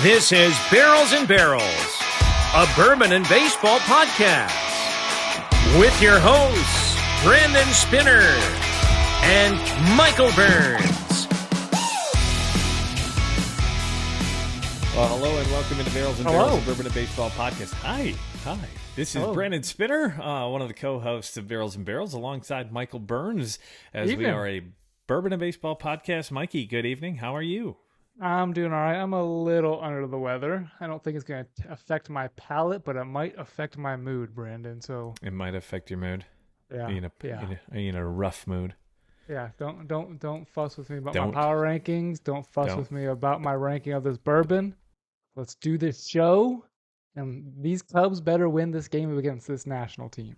This is Barrels and Barrels, a bourbon and baseball podcast, with your hosts, Brandon Spinner and Michael Burns. Well, hello and welcome into Barrels and Barrels, a bourbon and baseball podcast. Hi. This is Brandon Spinner, one of the co-hosts of Barrels and Barrels, alongside Michael Burns, as we are a bourbon and baseball podcast. Mikey, good evening. How are you? I'm doing all right. I'm a little under the weather. I don't think it's going to affect my palate, but it might affect my mood, Brandon. So it might affect your mood. Yeah. Are you in a rough mood? Yeah. Don't fuss with me about my power rankings. Don't fuss with me about my ranking of this bourbon. Let's do this show, and these Cubs better win this game against this national team.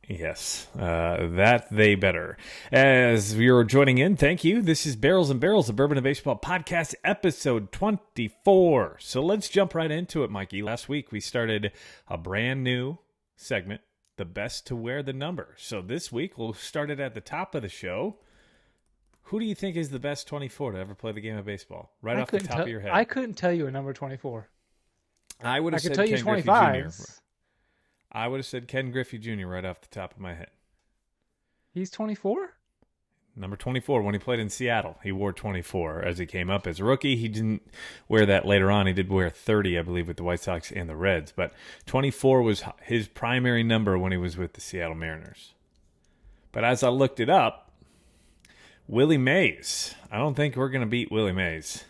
Yes, that they better. As you're joining in, thank you. This is Barrels and Barrels, the Bourbon and Baseball Podcast, episode 24. So let's jump right into it, Mikey. Last week, we started a brand new segment, The Best to Wear the Number. So this week, we'll start it at the top of the show. Who do you think is the best 24 to ever play the game of baseball? Right off the top of your head. I couldn't tell you a number 24. I would have said Ken Griffey Jr. I would have said Ken Griffey Jr. right off the top of my head. He's 24? Number 24. When he played in Seattle, he wore 24 as he came up as a rookie. He didn't wear that later on. He did wear 30, I believe, with the White Sox and the Reds. But 24 was his primary number when he was with the Seattle Mariners. But as I looked it up, Willie Mays. I don't think we're going to beat Willie Mays.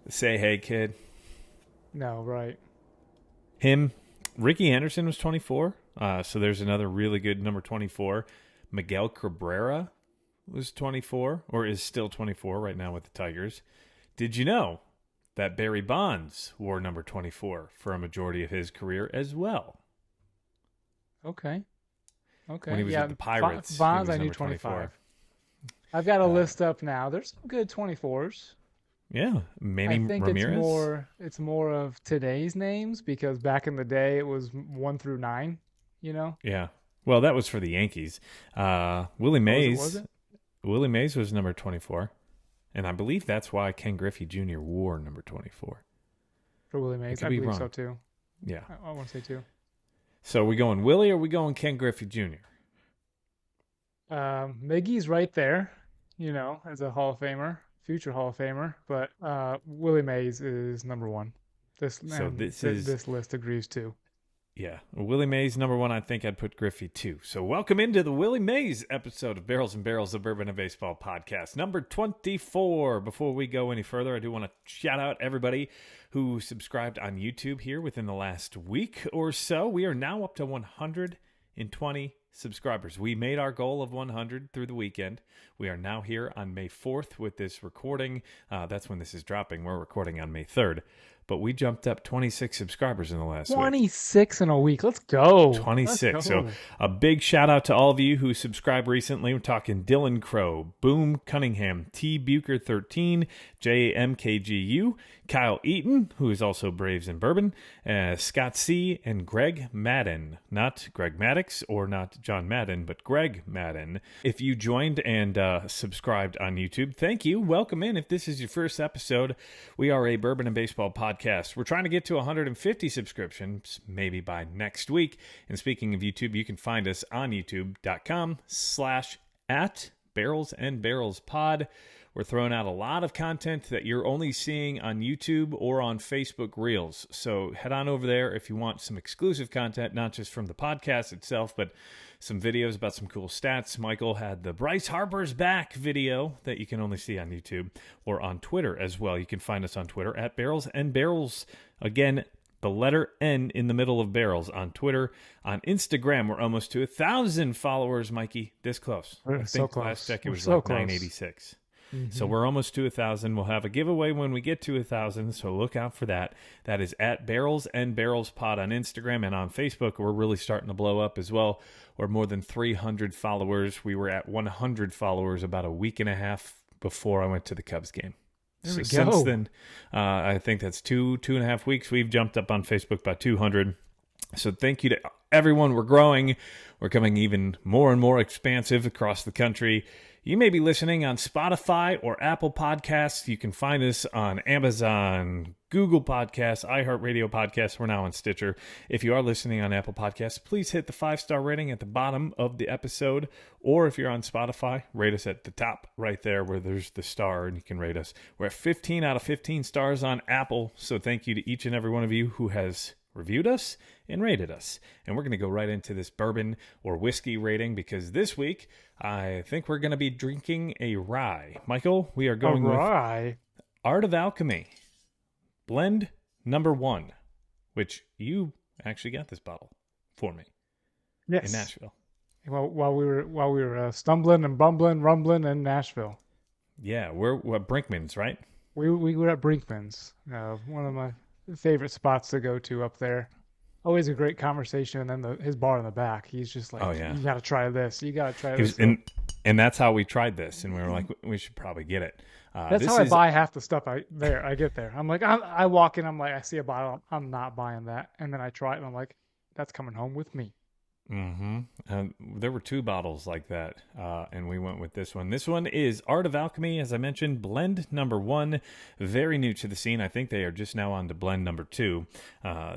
Say hey, kid. No, right. Him. Ricky Anderson was 24, so there's another really good number 24. Miguel Cabrera was 24, or is still 24 right now with the Tigers. Did you know that Barry Bonds wore number 24 for a majority of his career as well? Okay. When he was with the Pirates, Bonds, I knew 25. I've got a list up now. There's some good 24s. Yeah, Manny Ramirez. I think it's more of today's names, because back in the day it was 1 through 9, you know? Yeah. Well, that was for the Yankees. Willie Mays. Was it? Willie Mays was number 24. And I believe that's why Ken Griffey Jr. wore number 24. For Willie Mays, I believe so too. Yeah. I want to say too. So are we going Willie or are we going Ken Griffey Jr.? Miggy's right there, you know, as a Hall of Famer. Future Hall of Famer, but Willie Mays is number one. This list agrees too. Yeah, Willie Mays number one. I think I'd put Griffey two. So welcome into the Willie Mays episode of Barrels and Barrels, the Bourbon and Baseball podcast, number 24. Before we go any further, I do want to shout out everybody who subscribed on YouTube here within the last week or so. We are now up to 120 subscribers. We made our goal of 100 through the weekend. We are now here on May 4th with this recording. That's when this is dropping. We're recording on May 3rd. But we jumped up 26 subscribers in the last week. 26 in a week. Let's go. 26. Let's go. So a big shout out to all of you who subscribed recently. We're talking Dylan Crow, Boom Cunningham, T. Bucher 13, JMKGU, Kyle Eaton, who is also Braves and Bourbon, Scott C., and Greg Madden. Not Greg Maddox or not John Madden, but Greg Madden. If you joined and subscribed on YouTube, thank you. Welcome in. If this is your first episode, we are a Bourbon and Baseball podcast. We're trying to get to 150 subscriptions, maybe by next week. And speaking of YouTube, you can find us on youtube.com/@barrelsandbarrelspod. We're throwing out a lot of content that you're only seeing on YouTube or on Facebook Reels. So head on over there if you want some exclusive content, not just from the podcast itself, but some videos about some cool stats. Michael had the Bryce Harper's Back video that you can only see on YouTube or on Twitter as well. You can find us on Twitter at Barrels and Barrels. Again, the letter N in the middle of Barrels on Twitter. On Instagram, we're almost to 1,000 followers, Mikey. This close. We're so close. Last check, it was so like close. 986. So we're almost to 1,000. We'll have a giveaway when we get to 1,000, so look out for that. That is at Barrels and Barrels Pod on Instagram, and on Facebook, we're really starting to blow up as well. We're more than 300 followers. We were at 100 followers about a week and a half before I went to the Cubs game. There we go. Since then, I think that's two and a half weeks. We've jumped up on Facebook by 200. So thank you to everyone. We're growing. We're becoming even more and more expansive across the country. You may be listening on Spotify or Apple Podcasts. You can find us on Amazon, Google Podcasts, iHeartRadio Podcasts. We're now on Stitcher. If you are listening on Apple Podcasts, please hit the 5-star rating at the bottom of the episode. Or if you're on Spotify, rate us at the top right there where there's the star and you can rate us. We're at 15 out of 15 stars on Apple. So thank you to each and every one of you who has reviewed us and rated us. And we're going to go right into this bourbon or whiskey rating because this week I think we're going to be drinking a rye. Michael, we are going with Art of Alchemy, blend number 1, which you actually got this bottle for me. Yes. In Nashville. Well, while we were stumbling and bumbling, rumbling in Nashville. Yeah, we're at Brinkman's, right? We were at Brinkman's, one of my favorite spots to go to up there. Always a great conversation, and then his bar in the back. He's just like, you got to try this. You got to try this. And that's how we tried this, and we were like, we should probably get it. That's how I buy half the stuff I get there. I'm like, I walk in, I'm like, I see a bottle, I'm not buying that, and then I try it, and I'm like, that's coming home with me. There were 2 bottles like that, and we went with this one. This one is Art of Alchemy, as I mentioned, blend number 1, very new to the scene. I think they are just now on to blend number 2.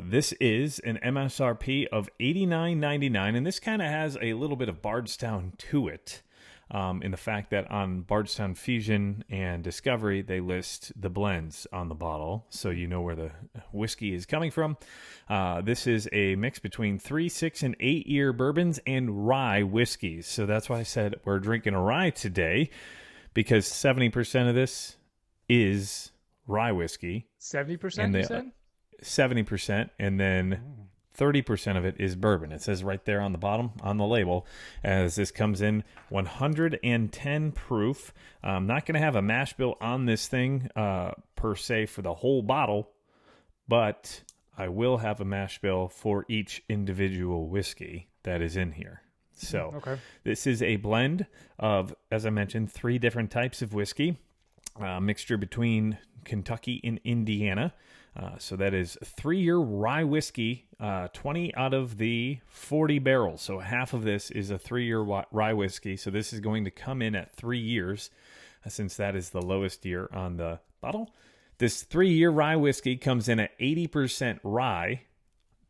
This is an MSRP of $89.99, and this kind of has a little bit of Bardstown to it. In the fact that on Bardstown Fusion and Discovery, they list the blends on the bottle, so you know where the whiskey is coming from. This is a mix between 3, 6, and 8-year bourbons and rye whiskeys. So that's why I said we're drinking a rye today, because 70% of this is rye whiskey. 70%, you said? 70%, and then 30% of it is bourbon. It says right there on the bottom on the label, as this comes in 110 proof. I'm not going to have a mash bill on this thing per se for the whole bottle, but I will have a mash bill for each individual whiskey that is in here. So This is a blend of, as I mentioned, 3 different types of whiskey, mixture between Kentucky and Indiana. So that is 3-year rye whiskey, 20 out of the 40 barrels. So half of this is a 3-year rye whiskey. So this is going to come in at 3 years, since that is the lowest year on the bottle. This 3-year rye whiskey comes in at 80% rye,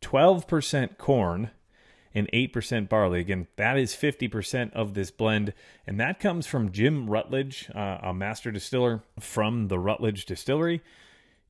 12% corn, and 8% barley. Again, that is 50% of this blend. And that comes from Jim Rutledge, a master distiller from the Rutledge Distillery.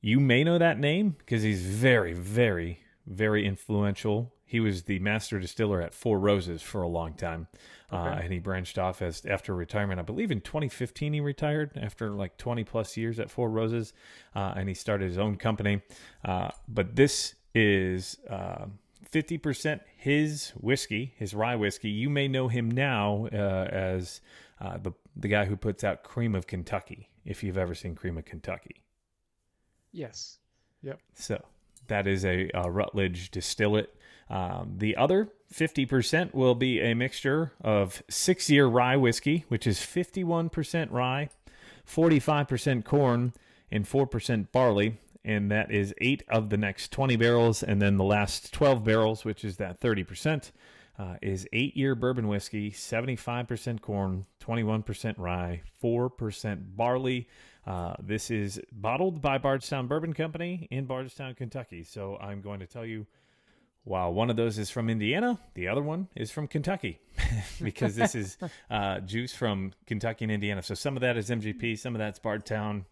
You may know that name because he's very, very, very influential. He was the master distiller at Four Roses for a long time. And he branched off after retirement. I believe in 2015 he retired after like 20 plus years at Four Roses. And he started his own company. But this is 50% his whiskey, his rye whiskey. You may know him now as the guy who puts out Cream of Kentucky, if you've ever seen Cream of Kentucky. Yes. Yep. So that is a Rutledge distillate. The other 50% will be a mixture of 6-year rye whiskey, which is 51% rye, 45% corn, and 4% barley. And that is 8 of the next 20 barrels. And then the last 12 barrels, which is that 30%, is 8-year bourbon whiskey, 75% corn, 21% rye, 4% barley. This is bottled by Bardstown Bourbon Company in Bardstown, Kentucky. So I'm going to tell you, while one of those is from Indiana, the other one is from Kentucky because this is juice from Kentucky and Indiana. So some of that is MGP, some of that's Bardstown,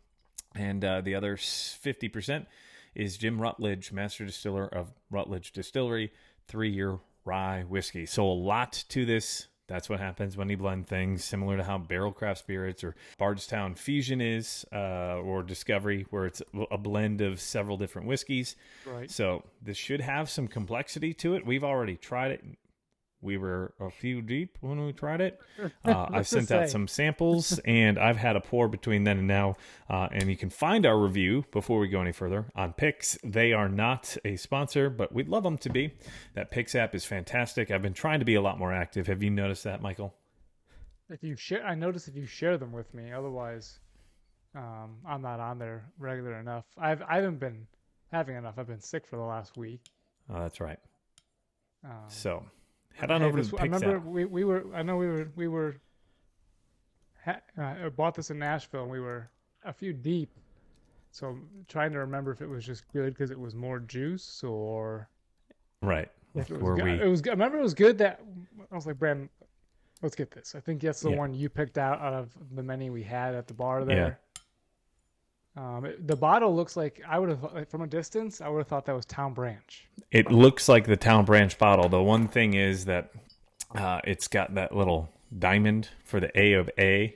and the other 50% is Jim Rutledge, master distiller of Rutledge Distillery, 3-year rye whiskey. So a lot to this. That's what happens when you blend things, similar to how Barrel Craft Spirits or Bardstown Fusion is, or Discovery, where it's a blend of several different whiskeys. Right. So this should have some complexity to it. We've already tried it. We were a few deep when we tried it. I sent out some samples, and I've had a pour between then and now. And you can find our review before we go any further on Pix. They are not a sponsor, but we'd love them to be. That Pix app is fantastic. I've been trying to be a lot more active. Have you noticed that, Michael? I notice if you share them with me. Otherwise, I'm not on there regular enough. I haven't been having enough. I've been sick for the last week. Oh, that's right. So head on over to the Pix I remember app. we were I bought this in Nashville and we were a few deep. So I'm trying to remember if it was just good because it was more juice or Right. if it was good. It was. I remember it was good that I was like, Brandon, let's get this. I think that's the one you picked out of the many we had at the bar there. The bottle looks like I would have, from a distance, I would have thought that was Town Branch. It looks like the Town Branch bottle. The one thing is that it's got that little diamond for the A of A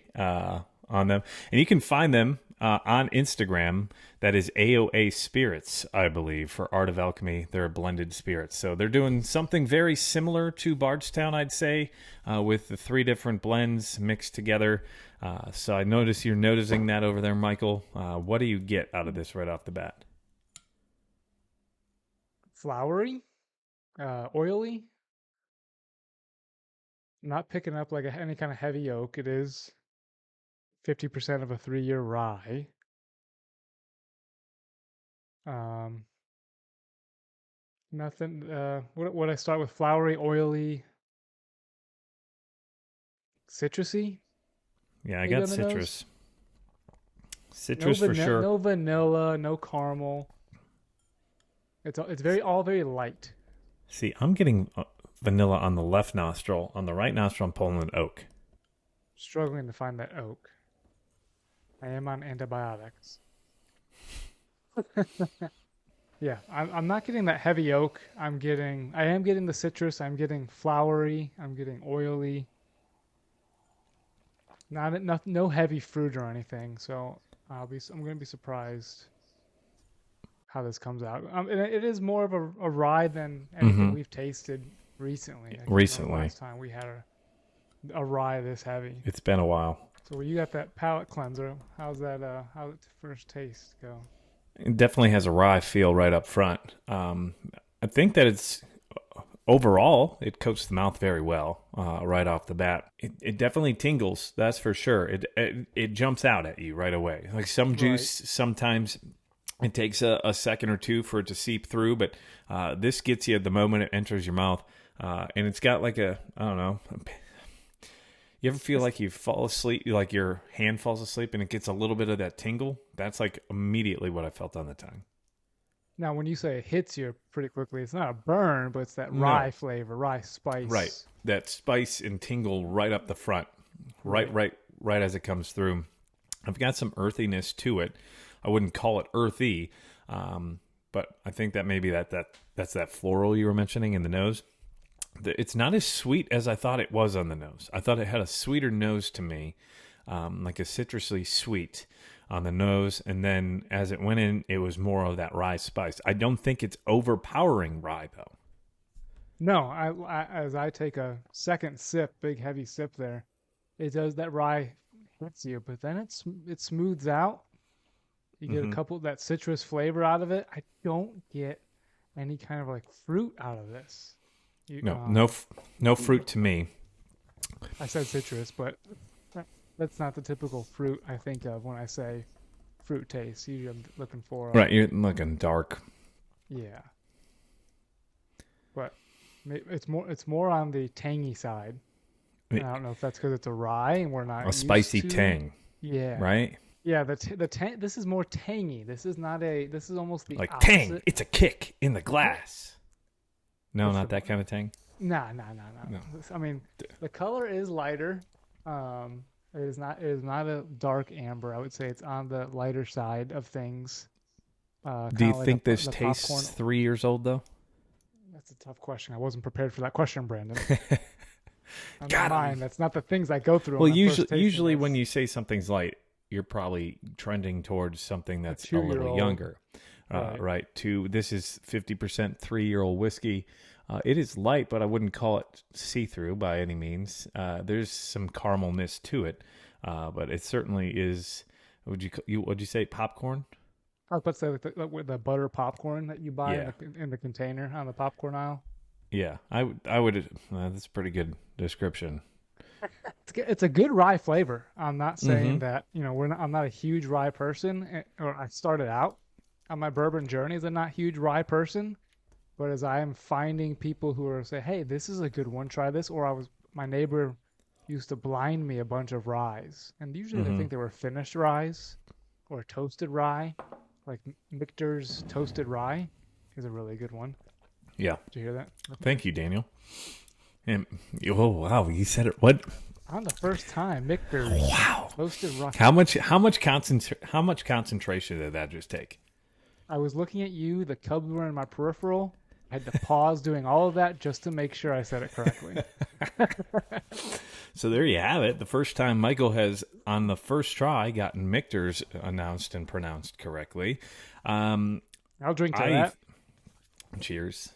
on them. And you can find them on Instagram. That is AOA Spirits, I believe, for Art of Alchemy. They're blended spirits. So they're doing something very similar to Bardstown, I'd say, with the 3 different blends mixed together. So I notice you're noticing that over there, Michael. What do you get out of this right off the bat? Flowery, oily. Not picking up like any kind of heavy oak. It is 50% of a 3-year rye. Nothing. What would I start with? Flowery, oily, citrusy. Yeah, I got citrus. Citrus for sure. No vanilla, no caramel. It's all very light. See, I'm getting vanilla on the left nostril. On the right nostril, I'm pulling an oak. Struggling to find that oak. I am on antibiotics. Yeah, I'm not getting that heavy oak. I am getting the citrus. I'm getting flowery. I'm getting oily. No heavy fruit or anything. So I'm going to be surprised how this comes out. It is more of a rye than anything we've tasted recently. Last time we had a rye this heavy. It's been a while. So you got that palate cleanser. How's that? How's the first taste go? It definitely has a rye feel right up front. I think that it's overall it coats the mouth very well right off the bat. It definitely tingles, that's for sure. It jumps out at you right away. Like some juice, sometimes it takes a second or two for it to seep through, but this gets you the moment it enters your mouth, and it's got like I don't know. You ever feel like you fall asleep, like your hand falls asleep and it gets a little bit of that tingle? That's like immediately what I felt on the tongue. Now, when you say it hits you pretty quickly, it's not a burn, but it's that rye flavor, rye spice. Right. That spice and tingle right up the front, right as it comes through. I've got some earthiness to it. I wouldn't call it earthy, but I think that maybe that's that floral you were mentioning in the nose. It's not as sweet as I thought it was on the nose. I thought it had a sweeter nose to me, like a citrusly sweet on the nose. And then as it went in, it was more of that rye spice. I don't think it's overpowering rye, though. No, as I take a second sip, big heavy sip there, it does that rye hits you, but then it smooths out. You get a couple that citrus flavor out of it. I don't get any kind of like fruit out of this. No fruit to me. I said citrus, but that's not the typical fruit I think of when I say fruit taste. Usually I'm looking for right. You're looking dark. Yeah, but it's more on the tangy side. I don't know if that's because it's a rye and we're not a spicy tang. Yeah. Right. Yeah. The tang. This is more tangy. This is almost the like opposite. Tang. It's a kick in the glass. No, not that kind of tang. No. I mean, the color is lighter. It is not a dark amber. I would say it's on the lighter side of things. Do you think this tastes popcorn. 3 years old though? That's a tough question. I wasn't prepared for that question, Brandon. That's not the things I go through. Well, usually when you say something's light, you're probably trending towards something that's a little younger. Right. This is 50% 3-year-old whiskey. It is light, but I wouldn't call it see-through by any means. There's some caramelness to it, but it certainly is. Would you say popcorn? I was about to say like the butter popcorn that you buy in the container on the popcorn aisle. Yeah, I would. That's a pretty good description. It's a good rye flavor. I'm not saying that I'm not a huge rye person, or I started out on my bourbon journey as a not huge rye person, But as I am finding people who are say, "Hey, this is a good one. Try this," or my neighbor used to blind me a bunch of ryes, and usually I think they were finished ryes or toasted rye, like Michter's toasted rye is a really good one. Yeah. Did you hear that? Thank you, Daniel. And oh wow, you said it. What? On the first time, Michter's toasted rye. How much concentration did that just take? I was looking at you. The Cubs were in my peripheral. I had to pause doing all of that just to make sure I said it correctly. So there you have it. The first time Michael has, on the first try, gotten Michter's announced and pronounced correctly. I'll drink to that. Cheers.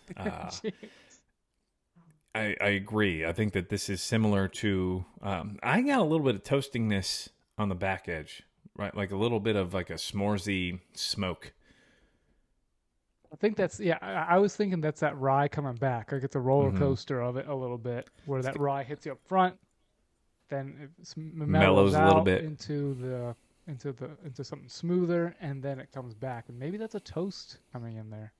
I agree. I think that this is similar to... I got a little bit of toastiness on the back edge, right? Like a little bit of like a s'moresy smoke. I think that's, I was thinking that's that rye coming back. Like it's a roller coaster of it a little bit, where that rye hits you up front, then it mellows a little out bit into something smoother, and then it comes back. And maybe that's a toast coming in there.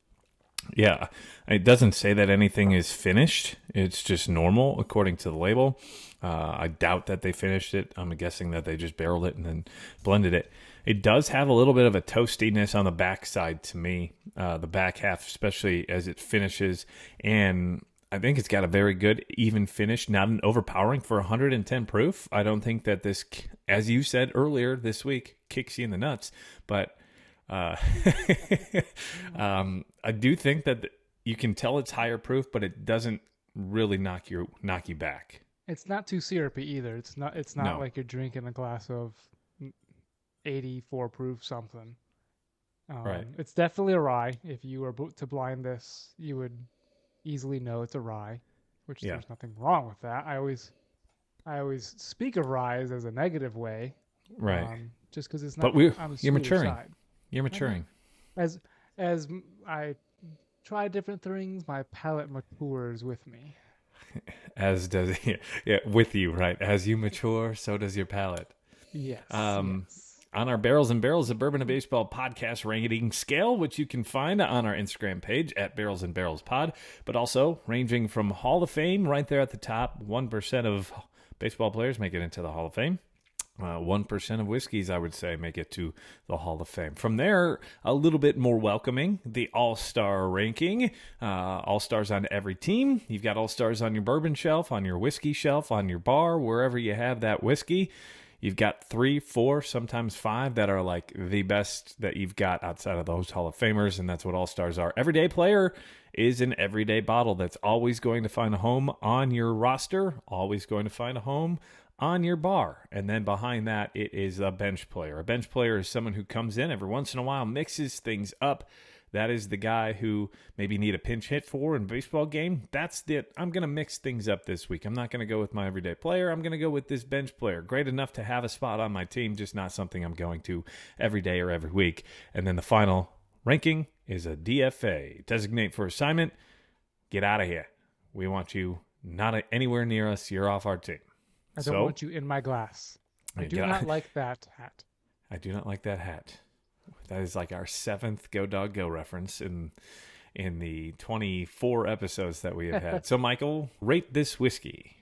Yeah, it doesn't say that anything is finished. It's just normal according to the label. I doubt that they finished it. I'm guessing that they just barreled it and then blended it. It does have a little bit of a toastiness on the back side to me, the back half, especially as it finishes. And I think it's got a very good, even finish, not an overpowering for 110 proof. I don't think that this, as you said earlier this week, kicks you in the nuts. But I do think that you can tell it's higher proof, but it doesn't really knock you back. It's not too syrupy either. It's not like you're drinking a glass of 84 proof something. Right. It's definitely a rye. If you were to blind this, you would easily know it's a rye, which there's nothing wrong with that. I always speak of ryes as a negative way, right? Just because it's not. But you're maturing. Side. You're maturing. As I try different things, my palate matures with me. As does with you, right? As you mature, so does your palate. Yes. Yes. On our Barrels and Barrels of Bourbon and Baseball podcast rating scale, which you can find on our Instagram page at Barrels and Barrels Pod, but also ranging from Hall of Fame right there at the top. 1% of baseball players make it into the Hall of Fame. 1% of whiskeys, I would say, make it to the Hall of Fame. From there, a little bit more welcoming, the All-Star ranking. All-Stars on every team. You've got All-Stars on your bourbon shelf, on your whiskey shelf, on your bar, wherever you have that whiskey. You've got 3, 4, sometimes 5 that are like the best that you've got outside of those Hall of Famers, and that's what All-Stars are. Everyday player is an everyday bottle that's always going to find a home on your roster, always going to find a home on your bar. And then behind that, it is a bench player. A bench player is someone who comes in every once in a while, mixes things up. That is the guy who maybe need a pinch hit for in a baseball game. That's it. I'm going to mix things up this week. I'm not going to go with my everyday player. I'm going to go with this bench player. Great enough to have a spot on my team, just not something I'm going to every day or every week. And then the final ranking is a DFA. Designate for assignment. Get out of here. We want you not anywhere near us. You're off our team. I don't want you in my glass. I do not like that hat. I do not like that hat. That is like our 7th Go Dog Go reference in the 24 episodes that we have had. So, Michael, rate this whiskey.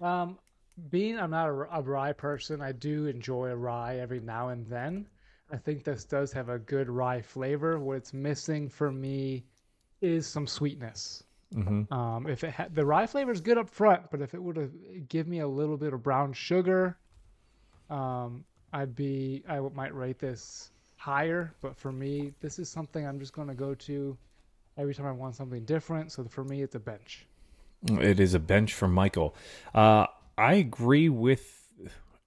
Being I'm not a rye person, I do enjoy a rye every now and then. I think this does have a good rye flavor. What it's missing for me is some sweetness. Mm-hmm. If it the rye flavor is good up front, but if it would have give me a little bit of brown sugar, I might rate this higher. But for me, this is something I'm just going to go to every time I want something different. So for me, it's a bench. It is a bench for Michael. I agree with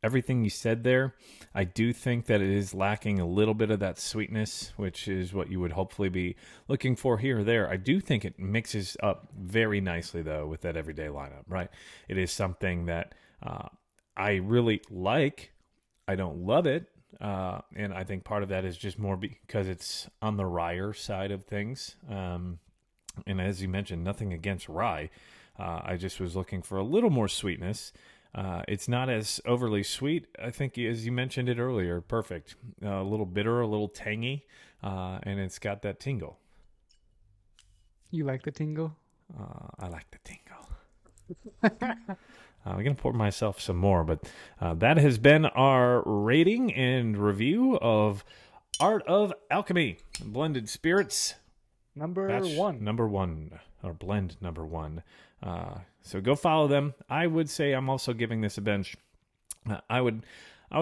everything you said there. I do think that it is lacking a little bit of that sweetness, which is what you would hopefully be looking for here or there. I do think it mixes up very nicely, though, with that everyday lineup, right? It is something that I really like. I don't love it. And I think part of that is just more because it's on the ryer side of things. And as you mentioned, nothing against rye. I just was looking for a little more sweetness. It's not as overly sweet. I think, as you mentioned it earlier, perfect. A little bitter, a little tangy, and it's got that tingle. You like the tingle? I like the tingle. I'm going to pour myself some more, but that has been our rating and review of Art of Alchemy, blended spirits. Number one, or blend number one. So go follow them. I would say I'm also giving this a bench. I would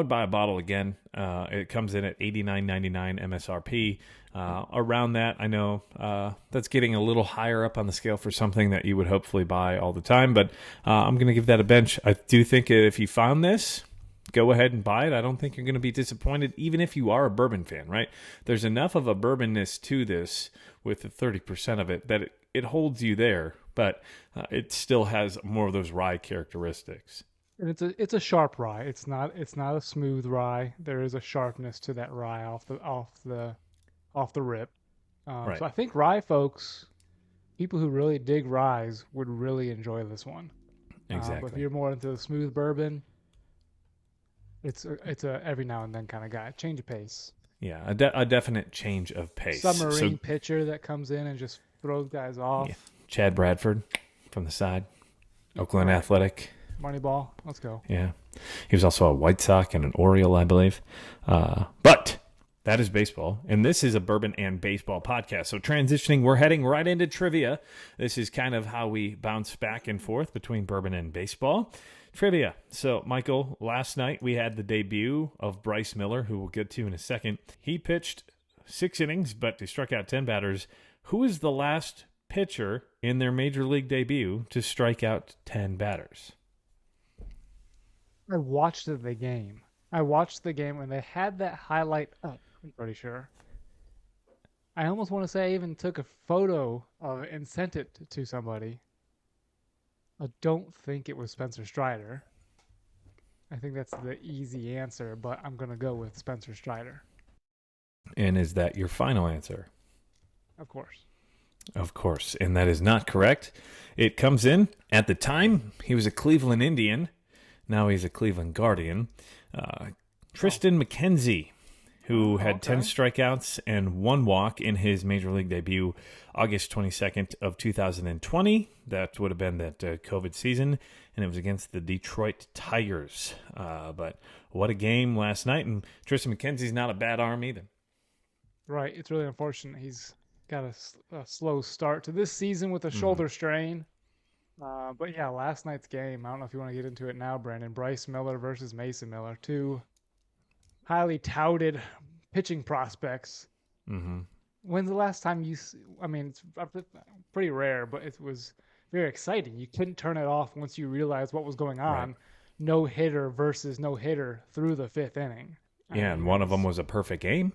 buy a bottle again. It comes in at $89.99 MSRP. Around that, I know that's getting a little higher up on the scale for something that you would hopefully buy all the time, but I'm going to give that a bench. I do think if you found this, go ahead and buy it. I don't think you're going to be disappointed, even if you are a bourbon fan, right? There's enough of a bourbonness to this with the 30% of it that it holds you there, but it still has more of those rye characteristics. and it's a sharp rye. It's not a smooth rye. There is a sharpness to that rye off the rip. Right. So I think rye folks, people who really dig ryes, would really enjoy this one. Exactly. But if you're more into the smooth bourbon, it's a every now and then kind of guy. Change of pace. Yeah, a definite change of pace. Submarine pitcher that comes in and just throws guys off. Yeah. Chad Bradford from the side. Oakland Athletic. Moneyball. Let's go. Yeah. He was also a White Sox and an Oriole, I believe. But that is baseball. And this is a bourbon and baseball podcast. So transitioning, we're heading right into trivia. This is kind of how we bounce back and forth between bourbon and baseball. Trivia. So, Michael, last night we had the debut of Bryce Miller, who we'll get to in a second. He pitched 6 innings, but he struck out 10 batters. Who is the last pitcher in their major league debut to strike out 10 batters? I watched the game. When they had that highlight up, I'm pretty sure. I almost want to say I even took a photo of it and sent it to somebody. I don't think it was Spencer Strider. I think that's the easy answer, but I'm going to go with Spencer Strider. And is that your final answer? Of course. Of course. And that is not correct. It comes in, at the time, he was a Cleveland Indian. Now he's a Cleveland Guardian. Tristan McKenzie, who had 10 strikeouts and 1 walk in his major league debut, August 22nd of 2020. That would have been that COVID season, and it was against the Detroit Tigers. But what a game last night, and Tristan McKenzie's not a bad arm either. Right. It's really unfortunate. He's got a slow start to this season with a shoulder strain. But yeah, last night's game, I don't know if you want to get into it now, Brandon. Bryce Miller versus Mason Miller, 2 highly touted pitching prospects. Mm-hmm. When's the last time it's pretty rare, but it was very exciting. You couldn't turn it off once you realized what was going on. Right. No hitter versus no hitter through the 5th inning. Yeah, and one of them was a perfect game.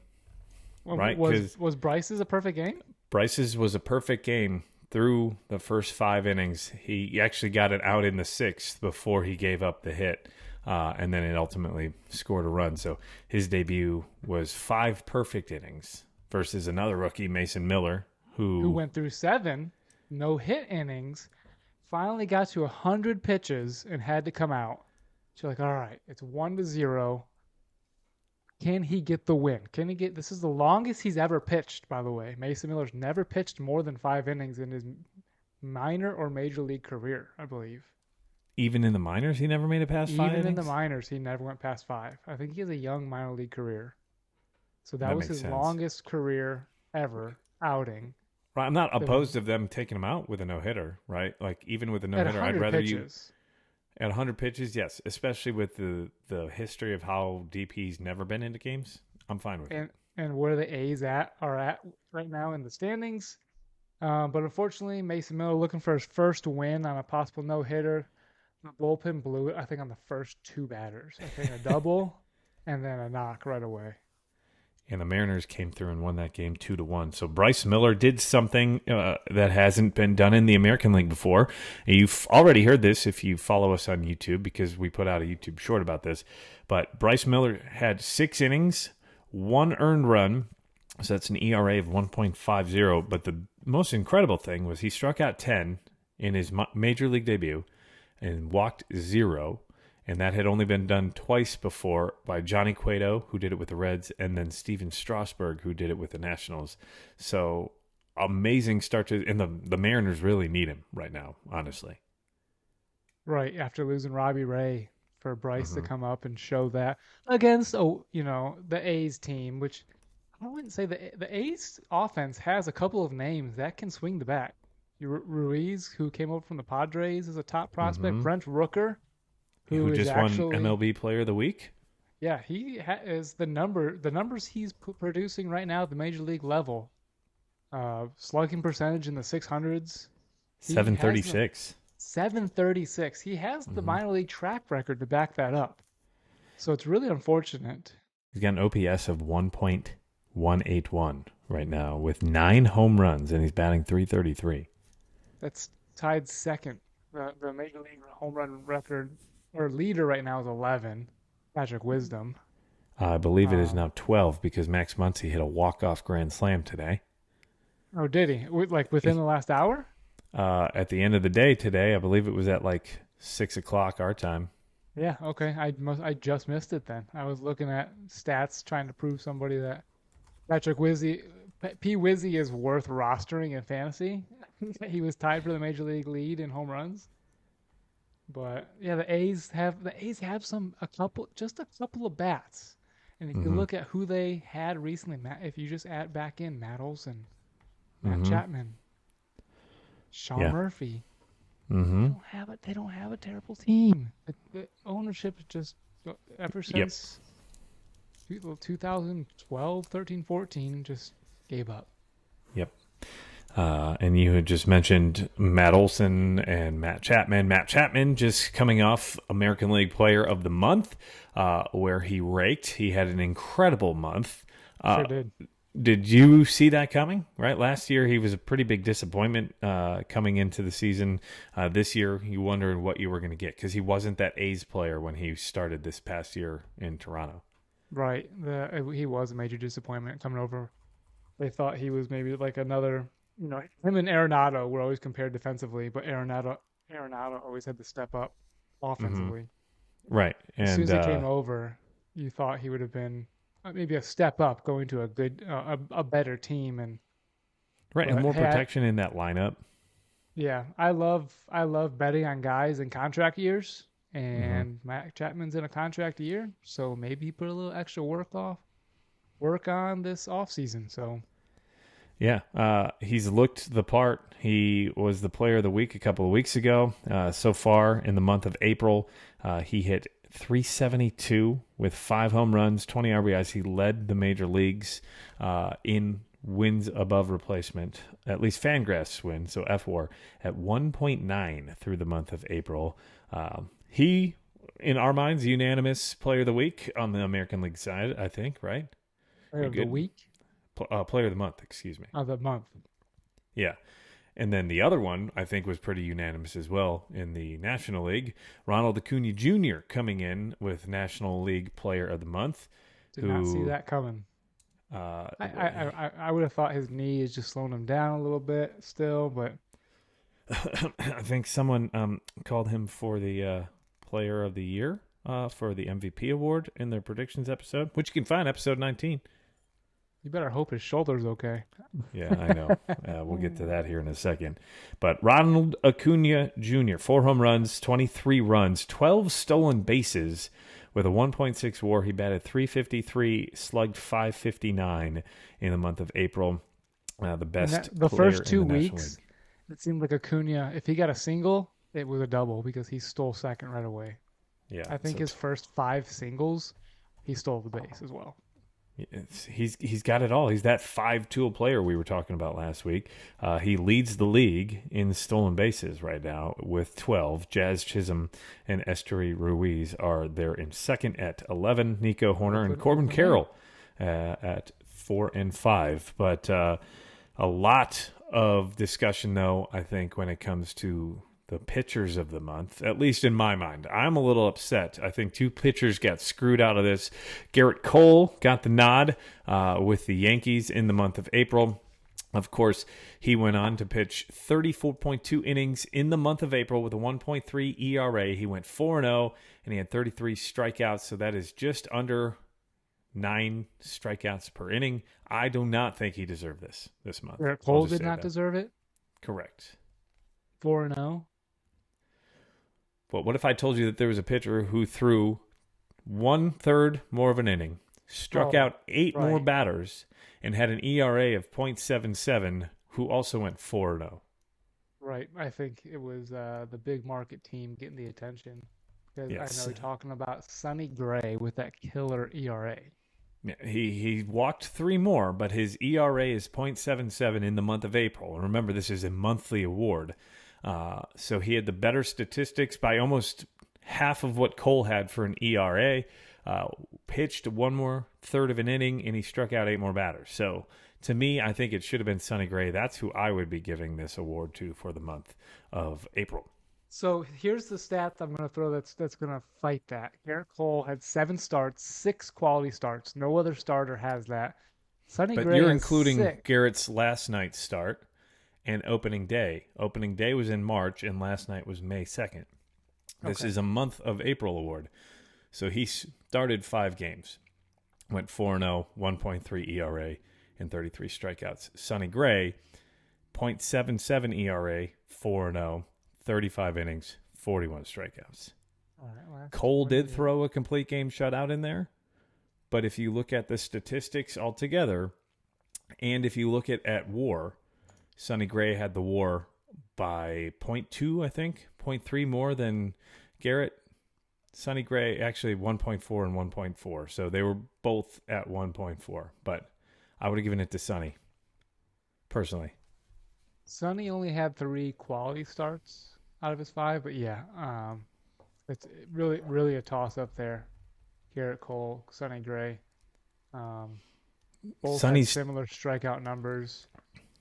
Right? Was Bryce's a perfect game? Bryce's was a perfect game through the first 5 innings. He actually got it out in the 6th before he gave up the hit. And then it ultimately scored a run. So his debut was 5 perfect innings versus another rookie, Mason Miller, who went through 7 no-hit innings, finally got to 100 pitches and had to come out. So like, all right, it's 1-0. Can he get the win? This is the longest he's ever pitched, by the way. Mason Miller's never pitched more than 5 innings in his minor or major league career, I believe. Even in the minors, he never made it past 5 innings? Even in the minors, he never went past 5. I think he has a young minor league career. So that was his longest career ever outing. Right, I'm not opposed to them taking him out with a no-hitter, right? Like, even with a no-hitter, I'd rather pitches. At 100 pitches, yes. Especially with the history of how deep he's never been into games, I'm fine with it. And where the A's are at right now in the standings. But unfortunately, Mason Miller looking for his first win on a possible no-hitter. The bullpen blew it, I think, on the first 2 batters. I think a double and then a knock right away. And the Mariners came through and won that game 2-1. So Bryce Miller did something that hasn't been done in the American League before. You've already heard this if you follow us on YouTube, because we put out a YouTube short about this. But Bryce Miller had 6 innings, 1 earned run. So that's an ERA of 1.50. But the most incredible thing was he struck out 10 in his major league debut and walked 0. And that had only been done twice before by Johnny Cueto, who did it with the Reds, and then Steven Strasburg, who did it with the Nationals. So amazing start to, and the Mariners really need him right now, honestly. Right after losing Robbie Ray, for Bryce to Mm-hmm. come up and show that against the A's team, which I wouldn't say the A's offense has a couple of names that can swing the bat. Ruiz, who came over from the Padres, is a top prospect. Mm-hmm. Brent Rooker, who Who is just won actually MLB Player of the Week? yeah, is the numbers he's producing right now at the major league level. Slugging percentage in the 600s. He has the 736. 736. He has the Mm-hmm. minor league track record to back that up. So it's really unfortunate. He's got an OPS of 1.181 right now with 9 home runs, and he's batting 333. That's tied second. The major league home run record or leader right now is 11. Patrick Wisdom. I believe it is Um, now 12 because Max Muncy hit a walk-off grand slam today. oh, did he? Like within the last hour? At the end of the day today, I believe it was at like 6 o'clock our time. Yeah. Okay. I just missed it then. I was looking at stats trying to prove somebody that Patrick Wizzy P Wizzy is worth rostering in fantasy. He was tied for the major league lead in home runs. But yeah, the A's have just a couple of bats. And if you Mm-hmm. look at who they had recently, if you just add back in Matt Olson, Matt Mm-hmm. Chapman, Sean Yeah. Murphy, Mm-hmm. they don't have a terrible team. The ownership is just ever Yep. since 2012, 13, 14 just gave up. Yep. And you had just mentioned Matt Olson and Matt Chapman. Matt Chapman just coming off American League Player of the Month, where he raked. He had an incredible month. Sure did. Did you see that coming? Right, last year he was a pretty big disappointment coming into the season. This year you wondered what you were going to get because he wasn't that A's player when he started this past year in Toronto. Right. He was a major disappointment coming over. They thought he was maybe like another, him and Arenado were always compared defensively, but Arenado always had to step up offensively. Right, As soon and as he came over, you thought he would have been maybe a step up, going to a better team, and more hey, protection in that lineup. yeah, I love betting on guys in contract years, Mm-hmm. and Matt Chapman's in a contract year, so maybe he put a little extra work on this offseason. So Yeah, he's looked the part. He was the player of the week a couple of weeks ago. So far in the month of April, he hit 372 with 5 home runs, 20 RBIs. He led the major leagues in wins above replacement, at least Fangraphs win, so FWAR, at 1.9 through the month of April. He, in our minds, unanimous player of the week on the American League side, I think, right? player of the week Player of the month, excuse me. of the month. Yeah. And then the other one, I think, was pretty unanimous as well in the National League. Ronald Acuna Jr. coming in with National League Player of the Month. Did not see that coming. I would have thought his knee is just slowing him down a little bit still, but I think someone called him for the Player of the Year for the MVP award in their predictions episode, which you can find episode 19. you better hope his shoulder's okay. Yeah, I know. We'll get to that here in a second. But Ronald Acuna Jr., 4 home runs, 23 runs, 12 stolen bases with a 1.6 WAR. He batted .353, slugged .559 in the month of April. The best The player first 2 in the National weeks, League. it seemed like Acuna, if he got a single, it was a double because he stole second right away. Yeah, I think so his first 5 singles, he stole the base as well. he's got it all. He's that 5-tool player we were talking about last week. He leads the league in stolen bases right now with 12. Jazz Chisholm and Esteury Ruiz are there in second at 11. Nico Horner and Corbin Carroll at 4 and 5. But a lot of discussion, though, I think, when it comes to the pitchers of the month, at least in my mind. I'm a little upset. I think 2 pitchers got screwed out of this. Garrett Cole got the nod with the Yankees in the month of April. Of course, he went on to pitch 34.2 innings in the month of April with a 1.3 ERA. He went 4-0, and he had 33 strikeouts, so that is just under 9 strikeouts per inning. I do not think he deserved this month. Garrett Cole did not deserve it? Correct. 4-0. But what if I told you that there was a pitcher who threw 1/3 more of an inning, struck out 8 more batters, and had an ERA of .77, who also went 4-0? Right. I think it was the big market team getting the attention. Because Yes. I know you're talking about Sonny Gray with that killer ERA. Yeah, he walked 3 more, but his ERA is .77 in the month of April. And remember, this is a monthly award. So he had the better statistics by almost half of what Cole had for an ERA. Pitched 1/3 of an inning, and he struck out 8 more batters. So to me, I think it should have been Sonny Gray. That's who I would be giving this award to for the month of April. So here's the stat I'm going to throw that's going to fight that. Garrett Cole had 7 starts, 6 quality starts. No other starter has that. Sonny But Gray you're has including 6. Garrett's last night's start and opening day. Opening day was in March, and last night was May 2nd. This is a month of April award. So he started 5 games, went 4-0, 1.3 ERA, and 33 strikeouts. Sonny Gray, .77 ERA, 4-0, 35 innings, 41 strikeouts. All right, well, Cole did throw a complete game shutout in there, but if you look at the statistics altogether, and if you look at WAR, Sonny Gray had the WAR by 0.2, I think, 0.3 more than Garrett. Sonny Gray actually 1.4 and 1.4, so they were both at 1.4, but I would have given it to Sonny, personally. Sonny only had 3 quality starts out of his 5, but yeah, it's really a toss-up there. Garrett Cole, Sonny Gray. Both had similar strikeout numbers.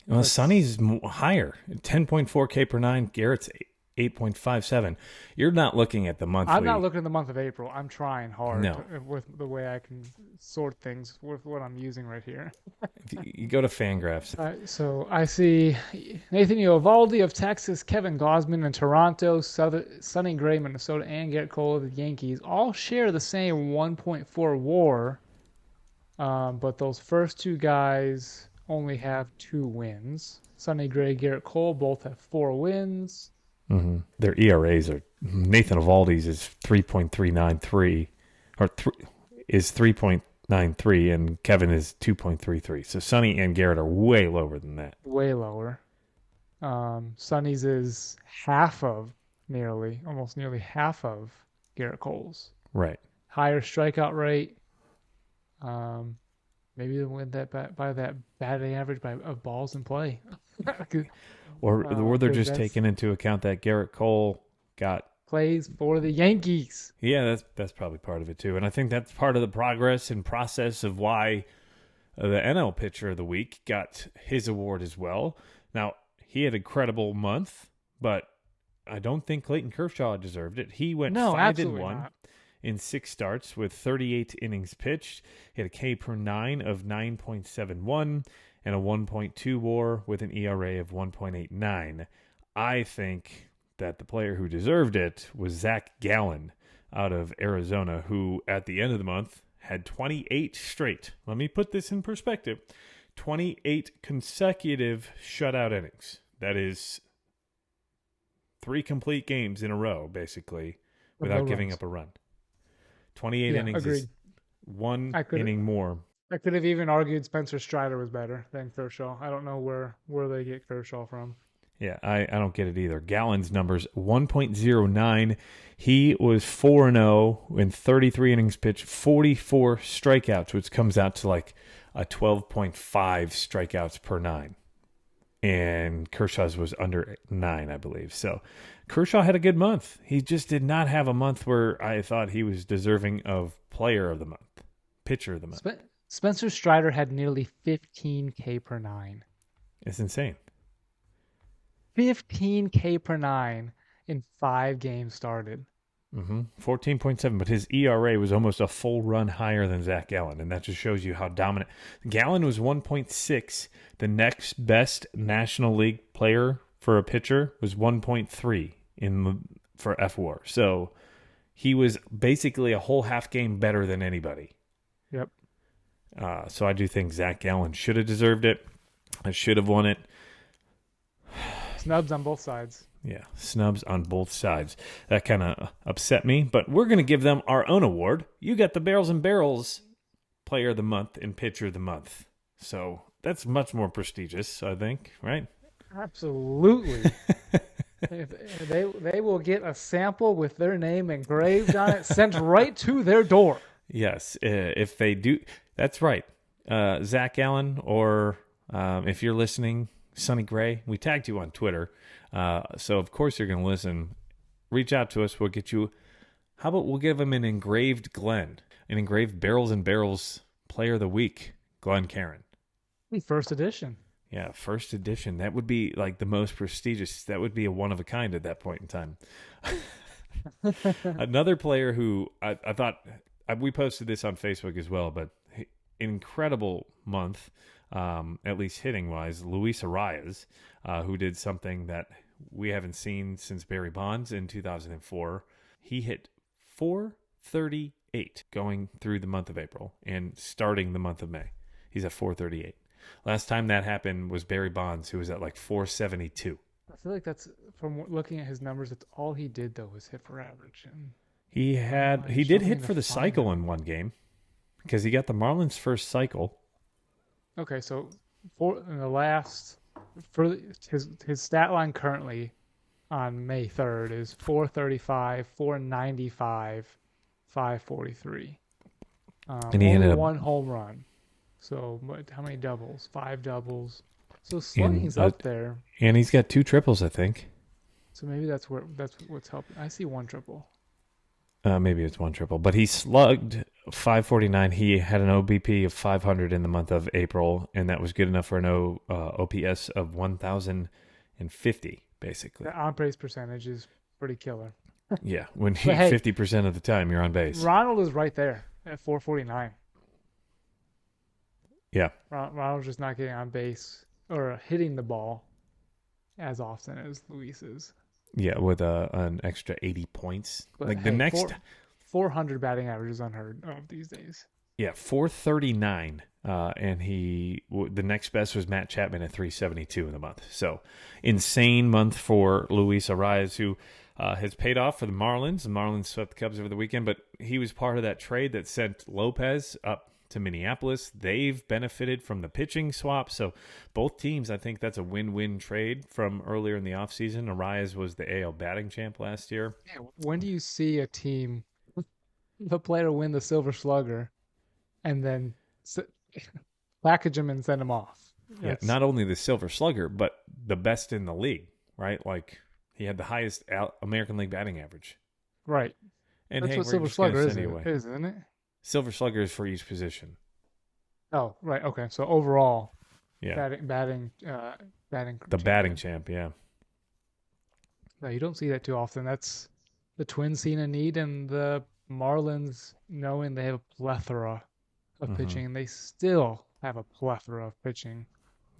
Well, Sonny's higher, 10.4 K per 9. Garrett's 8.57. You're not looking at the monthly. I'm not looking at the month of April. I'm trying hard No. with the way I can sort things with what I'm using right here. You go to Fangraphs. So I see Nathan Eovaldi of Texas, Kevin Gausman in Toronto, Sonny Gray, Minnesota, and Garrett Cole of the Yankees all share the same 1.4 WAR, but those first 2 guys only have 2 wins. Sonny Gray, Garrett Cole both have 4 wins. Mm-hmm. Their ERAs are Nathan Eovaldi's is 3.393 or is 3.93, and Kevin is 2.33. So Sonny and Garrett are way lower than that. Way lower. Sonny's is almost nearly half of Garrett Cole's. Right. Higher strikeout rate. Maybe they win that by that batting average of balls in play. Or they're just taking into account that Garrett Cole got plays for the Yankees. Yeah, that's probably part of it too. And I think that's part of the progress and process of why the NL Pitcher of the Week got his award as well. Now, he had a credible month, but I don't think Clayton Kershaw deserved it. He went 5-1 in 6 starts with 38 innings pitched. He had a K per 9 of 9.71 and a 1.2 WAR with an ERA of 1.89. I think that the player who deserved it was Zach Gallen out of Arizona, who at the end of the month had 28 straight. Let me put this in perspective. 28 consecutive shutout innings. That is 3 complete games in a row, basically, without giving up a run. 28 innings is 1 inning more. I could have even argued Spencer Strider was better than Kershaw. I don't know where they get Kershaw from. Yeah, I don't get it either. Gallen's numbers, 1.09. He was 4-0 in 33 innings pitched, 44 strikeouts, which comes out to like a 12.5 strikeouts per 9. And Kershaw's was under 9, I believe. So Kershaw had a good month. He just did not have a month where I thought he was deserving of player of the month, pitcher of the month. Spencer Strider had nearly 15 K per 9. It's insane. 15 K per 9 in 5 games started. 14.7, but his ERA was almost a full run higher than Zach Gallen, and that just shows you how dominant. Gallen was 1.6. The next best National League player for a pitcher was 1.3 for FWAR. So he was basically a whole half game better than anybody. Yep. So I do think Zach Gallen should have deserved it. I should have won it. Snubs on both sides. Yeah, snubs on both sides. That kind of upset me, but we're going to give them our own award. You got the Barrels and Barrels Player of the Month and Pitcher of the Month. So that's much more prestigious, I think, right? Absolutely. They will get a sample with their name engraved on it, sent right to their door. Yes, if they do, that's right. Zach Allen, or if you're listening, Sonny Gray, we tagged you on Twitter. So, of course, you're going to listen. Reach out to us. We'll get you. How about we'll give him an engraved Glenn, an engraved Barrels and Barrels Player of the Week, Glenn Caron. First edition. Yeah, first edition. That would be like the most prestigious. That would be a one of a kind at that point in time. Another player who I thought, we posted this on Facebook as well, but incredible month, at least hitting wise, Luis Arias, who did something that we haven't seen since Barry Bonds in 2004. He hit 438 going through the month of April and starting the month of May. He's at 438. Last time that happened was Barry Bonds, who was at like 472. I feel like that's, from looking at his numbers, that's all he did though was hit for average. And he did hit for the cycle in one game because he got the Marlins' first cycle. Okay, so for his stat line currently on May 3rd is 435, 495, 543. And he ended up one home run. So how many doubles? 5 doubles. So slugging's up there. And he's got 2 triples, I think. So maybe that's what's helping. I see 1 triple. Maybe it's 1 triple, but he slugged 549. He had an OBP of 500 in the month of April, and that was good enough for an OPS of 1,050, basically. The on-base percentage is pretty killer. Yeah, when 50% of the time you're on base. Ronald is right there at 449. Yeah. Ronald's just not getting on base or hitting the ball as often as Luis is. Yeah, with an extra 80 points. But like the next 400 batting average is unheard of these days. Yeah, 439. And the next best was Matt Chapman at 372 in the month. So insane month for Luis Arias, who has paid off for the Marlins. The Marlins swept the Cubs over the weekend, but he was part of that trade that sent Lopez up to Minneapolis. They've benefited from the pitching swap. So both teams, I think that's a win-win trade from earlier in the offseason. Arias was the AL batting champ last year. Yeah, when do you see a team, the player win the Silver Slugger and then package him and send him off? Yeah, not only the Silver Slugger, but the best in the league, right? Like he had the highest American League batting average. Right. And that's what Silver Slugger is, isn't it? Silver Slugger is for each position. Oh, right. Okay. So overall, yeah, batting. The batting champ, yeah. No, you don't see that too often. That's the Twins seeing a need, and the Marlins knowing they have a plethora of pitching, and they still have a plethora of pitching.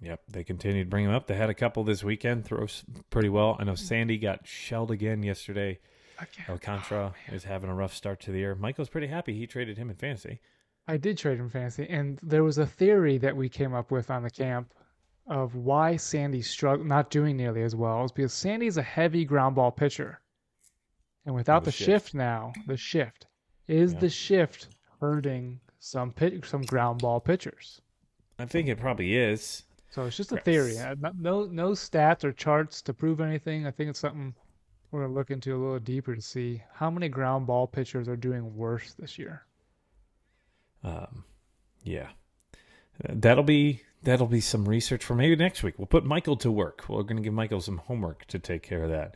Yep, they continue to bring them up. They had a couple this weekend, throws pretty well. I know Sandy got shelled again yesterday. Alcantara is having a rough start to the year. Michael's pretty happy he traded him in fantasy. I did trade him in fantasy, and there was a theory that we came up with on the camp of why Sandy's not doing nearly as well is because Sandy's a heavy ground ball pitcher. And without the shift now, the shift hurting some ground ball pitchers. I think it probably is. So it's just a theory. No stats or charts to prove anything. I think it's something we're going to look into a little deeper to see how many ground ball pitchers are doing worse this year. Yeah. That'll be some research for maybe next week. We'll put Michael to work. We're going to give Michael some homework to take care of that.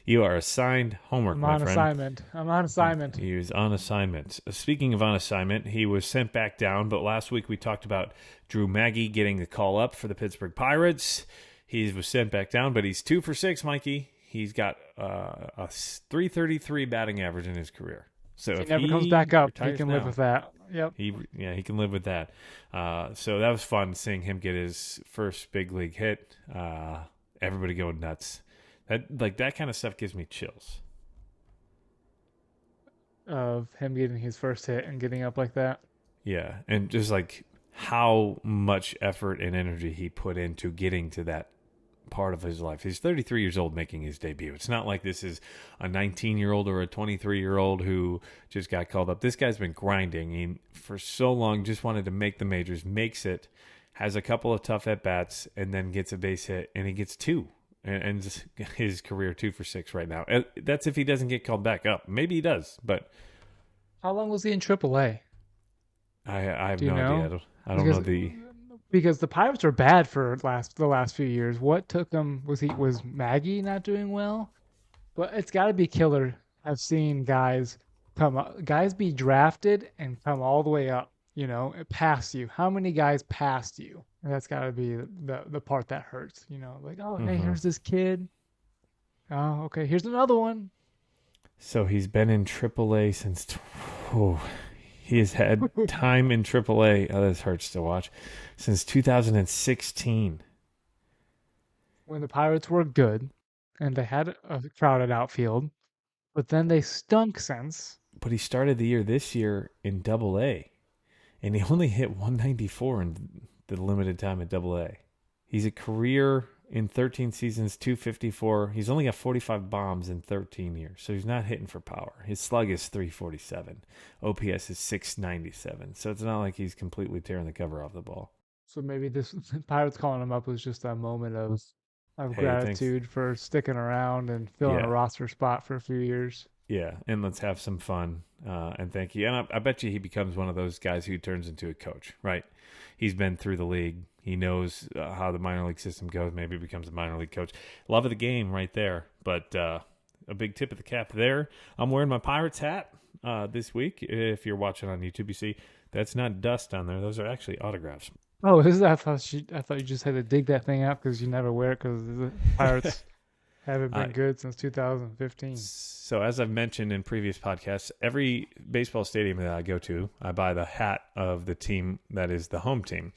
You are assigned homework, my friend. I'm on assignment. He was on assignment. Speaking of on assignment, he was sent back down, but last week we talked about Drew Maggi getting the call up for the Pittsburgh Pirates. He was sent back down, but he's 2 for 6, Mikey. He's got a 333 batting average in his career. So if he never comes back up, he can live with that. Yep. He can live with that. So that was fun seeing him get his first big league hit. Everybody going nuts. That kind of stuff gives me chills. of him getting his first hit and getting up like that. Yeah, and just like how much effort and energy he put into getting to that part of his life. He's 33 years old making his debut. It's not like this is a 19-year-old or a 23-year-old who just got called up. This guy's been grinding. He, for so long, just wanted to make the majors, makes it, has a couple of tough at-bats, and then gets a base hit, and he gets two. And his career 2 for 6 right now. That's if he doesn't get called back up. Maybe he does, but... How long was he in AAA? I have no idea. I don't know because the Pirates are bad for the last few years. What took him? Was Maggie not doing well? But it's got to be killer. I've seen guys be drafted and come all the way up. Past you. How many guys passed you? And that's got to be the part that hurts. Like, oh, hey, here's this kid. Oh, okay, here's another one. So he's been in AAA since. He has had time in AAA. Oh, this hurts to watch. Since 2016. When the Pirates were good and they had a crowded outfield, but then they stunk since. But he started the year this year in AA, and he only hit 194 in the limited time at AA. He's a career in 13 seasons, 254. He's only got 45 bombs in 13 years, so he's not hitting for power. His slug is 347. OPS is 697. So it's not like he's completely tearing the cover off the ball. So maybe this Pirates calling him up was just a moment of gratitude for sticking around and filling a roster spot for a few years. Yeah, and let's have some fun, and thank you. And I bet you he becomes one of those guys who turns into a coach, right? He's been through the league. He knows how the minor league system goes. Maybe becomes a minor league coach. Love of the game right there. But a big tip of the cap there. I'm wearing my Pirates hat this week. If you're watching on YouTube, you see that's not dust on there. Those are actually autographs. Oh, is that? I thought you just had to dig that thing out because you never wear it because the Pirates haven't been good since 2015. So as I've mentioned in previous podcasts, every baseball stadium that I go to, I buy the hat of the team that is the home team.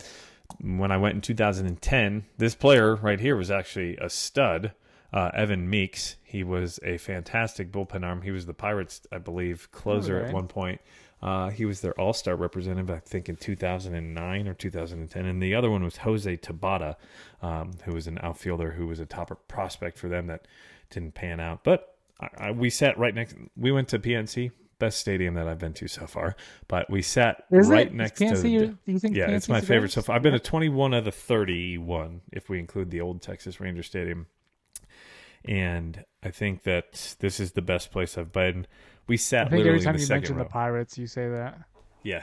When I went in 2010, this player right here was actually a stud, Evan Meeks. He was a fantastic bullpen arm. He was the Pirates, I believe, closer at one point. He was their all-star representative, I think, in 2009 or 2010. And the other one was Jose Tabata, who was an outfielder who was a top prospect for them that didn't pan out. But we sat right next. We went to PNC, best stadium that I've been to so far. But we sat next to. Do you think yeah, it's my favorite so far. I've been to 21 of the 31, if we include the old Texas Ranger Stadium. And I think that this is the best place I've been. We sat literally every time in the you second mention row. the Pirates, you say that. Yeah,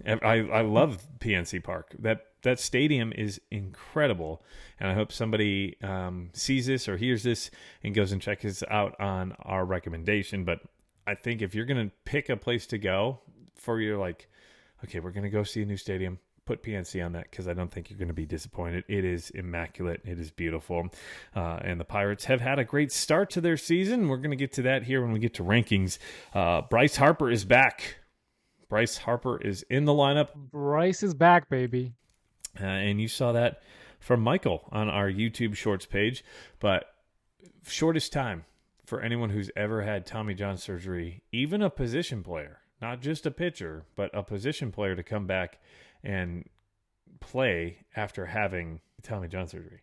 I love PNC Park. That stadium is incredible, and I hope somebody sees this or hears this and goes and checks this out on our recommendation. But I think if you're gonna pick a place to go for your okay, we're gonna go see a new stadium, put PNC on that because I don't think you're going to be disappointed. It is immaculate. It is beautiful. And the Pirates have had a great start to their season. We're going to get to that here when we get to rankings. Bryce Harper is back. Bryce Harper is in the lineup. Bryce is back, baby. And you saw that from Michael on our YouTube Shorts page. But shortest time for anyone who's ever had Tommy John surgery, even a position player, not just a pitcher, but a position player to come back and play after having Tommy John surgery.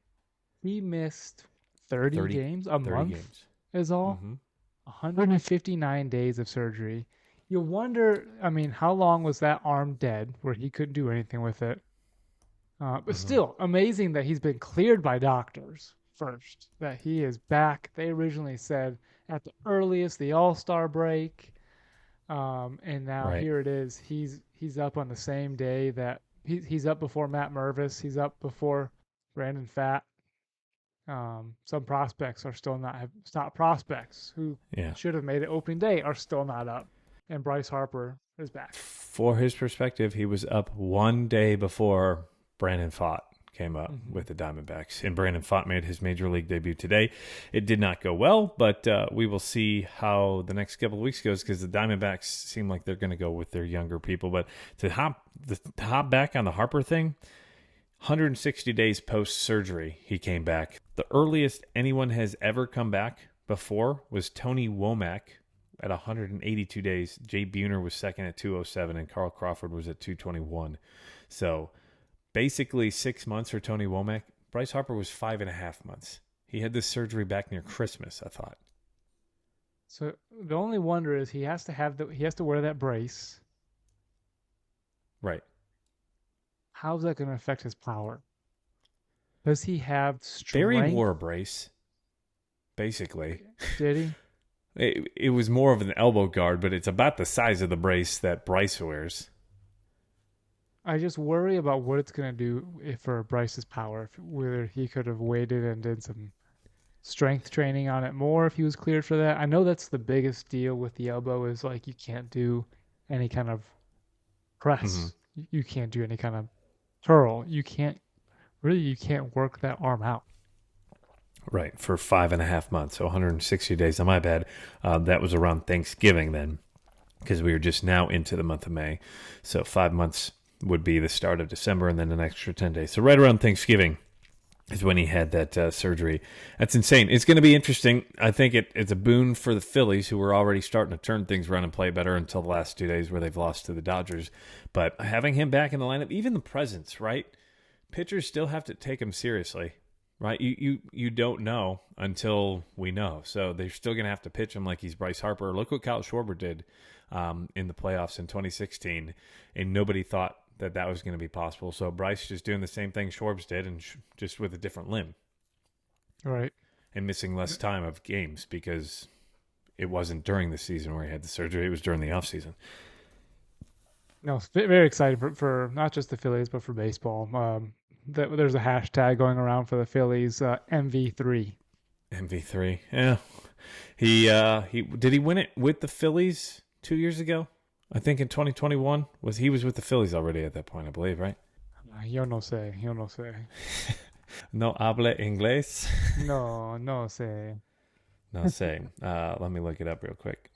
He missed 30 games, a month games. Is all. 159 days of surgery. You wonder, how long was that arm dead where he couldn't do anything with it? But still, amazing that he's been cleared by doctors first, that he is back. They originally said at the earliest, the All-Star break. And now here it is. He's up on the same day that he's up before Matt Mervis. He's up before Brandon Pfaadt. Some prospects are still not top prospects who should have made it opening day are still not up. And Bryce Harper is back. For his perspective, he was up one day before Brandon Pfaadt came up with the Diamondbacks. And Brandon Pfaadt made his major league debut today. It did not go well, but we will see how the next couple of weeks goes because the Diamondbacks seem like they're going to go with their younger people. But to hop back on the Harper thing, 160 days post-surgery, he came back. The earliest anyone has ever come back before was Tony Womack at 182 days. Jay Buhner was second at 207, and Carl Crawford was at 221. So basically 6 months for Tony Womack. Bryce Harper was 5.5 months. He had this surgery back near Christmas, I thought. So the only wonder is he has to wear that brace. Right. How's that going to affect his power? Does he have strength? Barry wore a brace, basically. Did he? It was more of an elbow guard, but it's about the size of the brace that Bryce wears. I just worry about what it's going to do for Bryce's power. Whether he could have waited and did some strength training on it more if he was cleared for that. I know that's the biggest deal with the elbow is like you can't do any kind of press. Mm-hmm. You can't do any kind of curl. You can't work that arm out. Right, for 5.5 months, so 160 days. On my bad, that was around Thanksgiving then, because we were just now into the month of May. So 5 months would be the start of December and then an extra 10 days. So right around Thanksgiving is when he had that surgery. That's insane. It's going to be interesting. I think it's a boon for the Phillies, who were already starting to turn things around and play better until the last 2 days where they've lost to the Dodgers. But having him back in the lineup, even the presence, right? Pitchers still have to take him seriously. Right, you don't know until we know. So they're still going to have to pitch him like he's Bryce Harper. Look what Kyle Schwarber did in the playoffs in 2016, and nobody thought that was going to be possible. So Bryce just doing the same thing Schwarbs did, and just with a different limb. Right. And missing less time of games because it wasn't during the season where he had the surgery. It was during the offseason. No, very excited for not just the Phillies, but for baseball. There's a hashtag going around for the Phillies, MV3. MV3, yeah. He did he win it with the Phillies 2 years ago? I think in 2021 he was with the Phillies already at that point, I believe, right? Yo no sé. No habla inglés? No sé. No sé. Let me look it up real quick.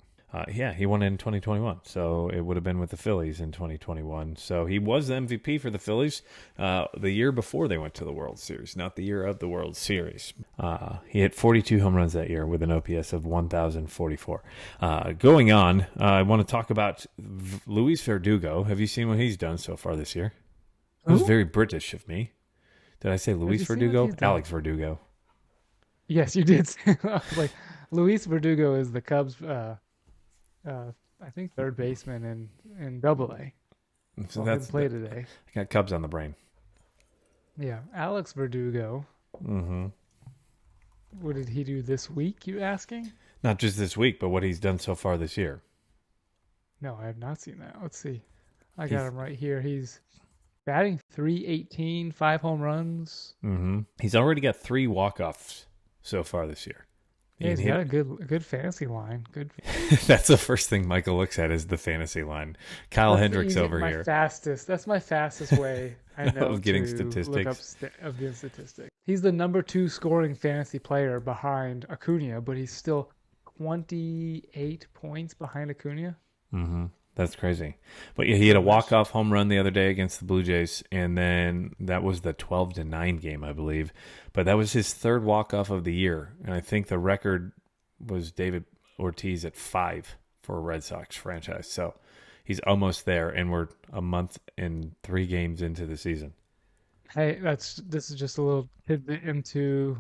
Yeah, he won it in 2021, so it would have been with the Phillies in 2021. So he was the MVP for the Phillies the year before they went to the World Series, not the year of the World Series. He hit 42 home runs that year with an OPS of 1,044. Going on, I want to talk about Luis Verdugo. Have you seen what he's done so far this year? It was very British of me. Did I say Luis Verdugo? Alex Verdugo. Yes, you did. Like Luis Verdugo is the Cubs. I think third baseman in Double-A. So that's play today. I got Cubs on the brain. Yeah, Alex Verdugo. Mm-hmm. What did he do this week? You asking? Not just this week, but what he's done so far this year. No, I have not seen that. Let's see. I got him right here. He's batting .318, 5 home runs. Mm-hmm. He's already got 3 walk-offs so far this year. Yeah, he's got a good fantasy line. Good. That's the first thing Michael looks at is the fantasy line. Kyle Hendricks over here. That's my fastest way I know of getting to statistics. Look up of getting statistics. He's the number 2 scoring fantasy player behind Acuna, but he's still 28 points behind Acuna. Mm-hmm. That's crazy. But yeah, he had a walk-off home run the other day against the Blue Jays, and then that was the 12-9 game, I believe. But that was his 3rd walk-off of the year, and I think the record was David Ortiz at 5 for a Red Sox franchise. So he's almost there, and we're a month and 3 games into the season. Hey, this is just a little tidbit into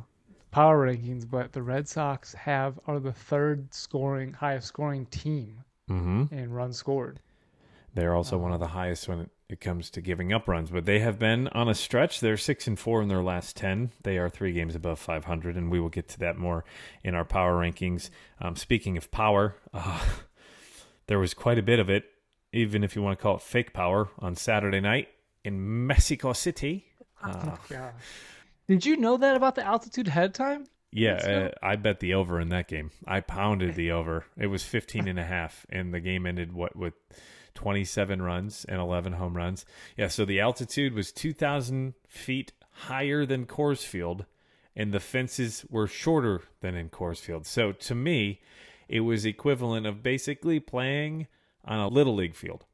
power rankings, but the Red Sox are the 3rd highest scoring team. Mm-hmm. And runs scored. They're also one of the highest when it comes to giving up runs, but they have been on a stretch. They're 6-4 in their last 10. They are 3 games above 500, and we will get to that more in our power rankings. Speaking of power, there was quite a bit of it, even if you want to call it fake power, on Saturday night in Mexico City. Oh, gosh. Did you know that about the altitude ahead of time? Yeah, I bet the over in that game. I pounded the over. It was 15.5, and the game ended with 27 runs and 11 home runs. Yeah, so the altitude was 2,000 feet higher than Coors Field, and the fences were shorter than in Coors Field. So to me, it was equivalent of basically playing on a Little League field.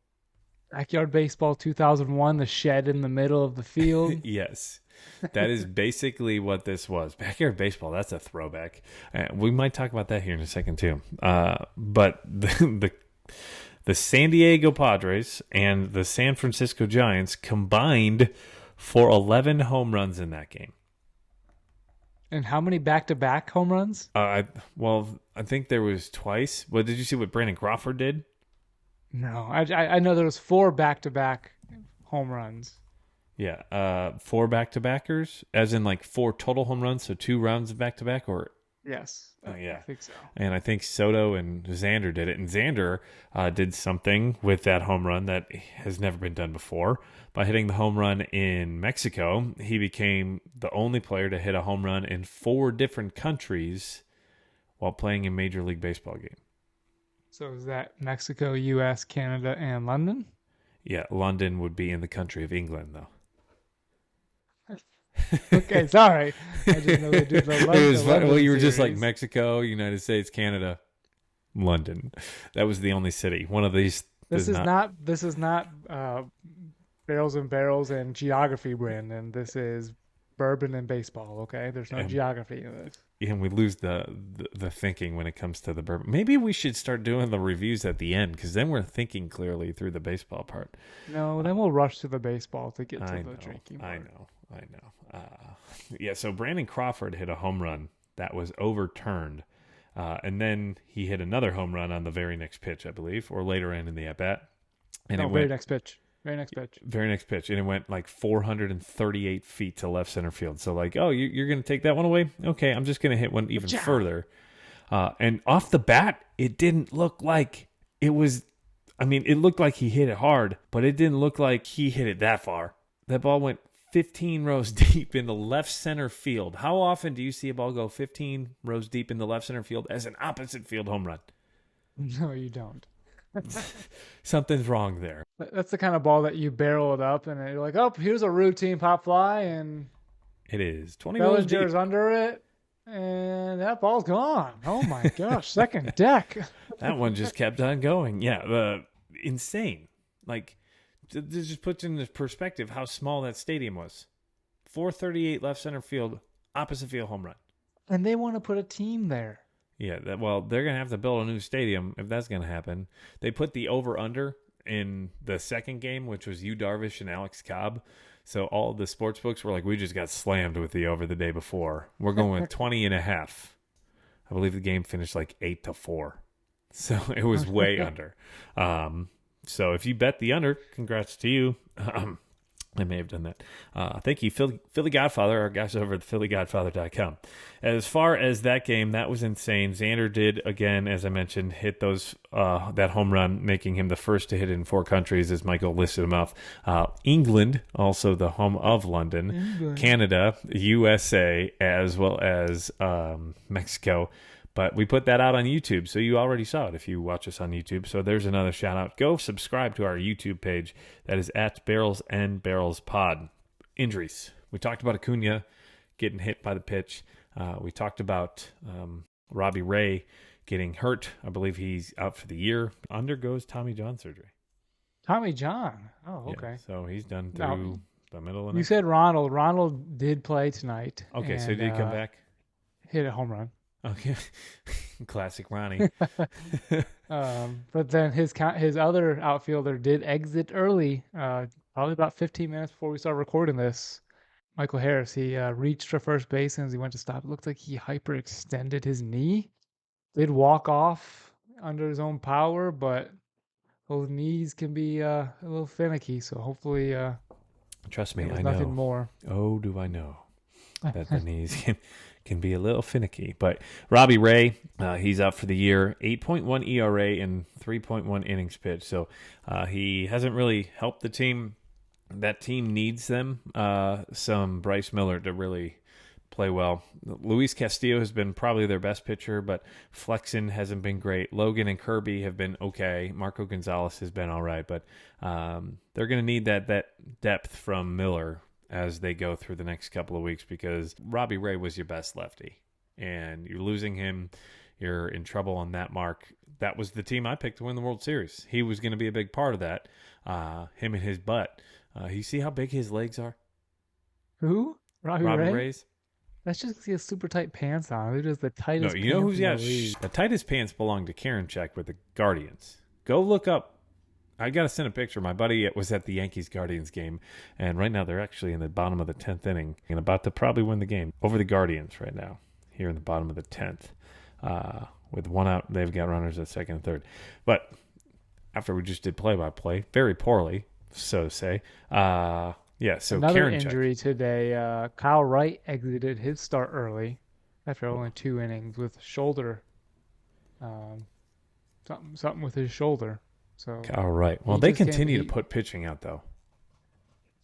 Backyard Baseball 2001, the shed in the middle of the field. Yes. That is basically what this was. Backyard baseball, that's a throwback. We might talk about that here in a second, too. But the San Diego Padres and the San Francisco Giants combined for 11 home runs in that game. And how many back-to-back home runs? I think there was twice. Well, did you see what Brandon Crawford did? No, I know there was 4 back-to-back home runs. Yeah, 4 back-to-backers, as in like 4 total home runs, so 2 rounds of back-to-back, or... Yes. Yeah. I think so. And I think Soto and Xander did it. And Xander did something with that home run that has never been done before. By hitting the home run in Mexico, he became the only player to hit a home run in 4 different countries while playing a Major League Baseball game. So is that Mexico, U.S., Canada, and London? Yeah, London would be in the country of England, though. Okay, sorry. I just know they do the London. It was funny. Well, you were just like series. Mexico, United States, Canada, London. That was the only city. One of these. This is not Barrels and Barrels and geography, Brandon. This is bourbon and baseball. Okay, there's no geography in this. And we lose the thinking when it comes to the bourbon. Maybe we should start doing the reviews at the end, because then we're thinking clearly through the baseball part. No, then we'll rush to the baseball to get to the drinking part. I know. Yeah, so Brandon Crawford hit a home run that was overturned. And then he hit another home run on the very next pitch, I believe, or later in the at-bat. And very next pitch. Very next pitch. And it went like 438 feet to left center field. So like, oh, you're going to take that one away? Okay, I'm just going to hit one even further. And off the bat, it didn't look like it was... I mean, it looked like he hit it hard, but it didn't look like he hit it that far. That ball went 15 rows deep in the left center field. How often do you see a ball go 15 rows deep in the left center field as an opposite field home run? No, you don't. Something's wrong there. That's the kind of ball that you barrel it up and you're like, oh, here's a routine pop fly, and it is 20 rows deep. Bellinger's under it, and that ball's gone. Oh my gosh, second deck. That one just kept on going. Yeah, insane. Like, this just puts into perspective how small that stadium was. 438 left center field, opposite field home run. And they want to put a team there. Yeah, they're going to have to build a new stadium if that's going to happen. They put the over-under in the second game, which was Yu Darvish and Alex Cobb. So all the sports books were like, we just got slammed with the over the day before. We're going with 20.5. I believe the game finished like 8-4. So it was way under. So if you bet the under, congrats to you. I may have done that. Thank you, Philly Godfather, our guys over at phillygodfather.com. As far as that game, that was insane. Xander did, again, as I mentioned, hit that home run, making him the first to hit it in 4 countries, as Michael listed them off. England, also the home of London, Canada, USA, as well as Mexico. But we put that out on YouTube, so you already saw it if you watch us on YouTube. So there's another shout out. Go subscribe to our YouTube page. That is at Barrels and Barrels Pod. Injuries. We talked about Acuna getting hit by the pitch. We talked about Robbie Ray getting hurt. I believe he's out for the year. Undergoes Tommy John surgery. Tommy John? Oh, okay. Yeah, so he's done through the middle of it. You said Ronald. Ronald did play tonight. Okay, so did he come back? Hit a home run. Okay, classic Ronnie. But then his other outfielder did exit early, probably about 15 minutes before we started recording this. Michael Harris, he reached for first base, and as he went to stop, it looked like he hyperextended his knee. Did walk off under his own power, but those knees can be a little finicky. So hopefully, trust me, I know. Nothing more. Oh, do I know that the knees can be a little finicky. But Robbie Ray, he's out for the year. 8.1 ERA and 3.1 innings pitched. So he hasn't really helped the team. That team needs them. Some Bryce Miller to really play well. Luis Castillo has been probably their best pitcher, but Flexen hasn't been great. Logan and Kirby have been okay. Marco Gonzalez has been all right, but they're going to need that depth from Miller as they go through the next couple of weeks, because Robbie Ray was your best lefty, and you're losing him. you're in trouble on that mark. That was the team I picked to win the World Series. He was going to be a big part of that. Him and his butt. You see how big his legs are? Who? Robbie Ray? Rays? That's just because he has super tight pants on. They're just the tightest. No, you know who's got the tightest pants belong to Karinchak with the Guardians. Go look up. I got to send a picture. My buddy was at the Yankees-Guardians game, and right now they're actually in the bottom of the 10th inning and about to probably win the game over the Guardians right now, here in the bottom of the 10th. With one out, they've got runners at second and third. But after we just did play-by-play, very poorly, so to say. So another Karinchak. injury today. Kyle Wright exited his start early after only 2 innings with shoulder, something with his shoulder. So Kyle Wright. Well, they continue to put pitching out though.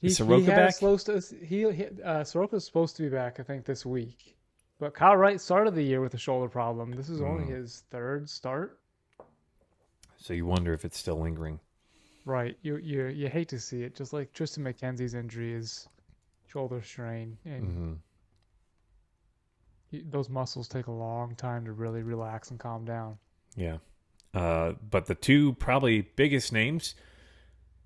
Is Soroka back? Soroka's supposed to be back, I think, this week. But Kyle Wright started the year with a shoulder problem. This is only his 3rd start. So you wonder if it's still lingering. Right. You hate to see it. Just like Tristan McKenzie's injury is shoulder strain. And those muscles take a long time to really relax and calm down. Yeah. But the two probably biggest names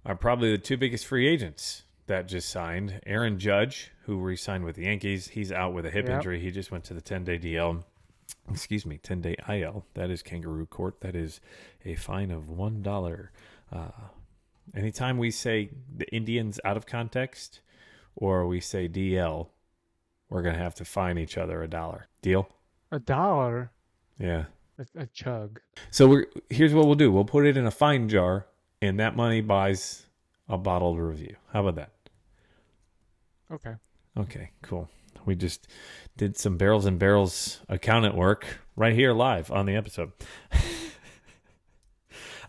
are probably the 2 biggest free agents that just signed. Aaron Judge, who re-signed with the Yankees. He's out with a hip injury. He just went to the 10-day DL. 10-day IL. That is kangaroo court. That is a fine of $1. Anytime we say the Indians out of context or we say DL, we're going to have to fine each other $1. Deal? $1? Yeah. A chug. So here's what we'll do. We'll put it in a fine jar, and that money buys a bottled review. How about that? Okay, cool. We just did some Barrels and Barrels accountant work right here live on the episode.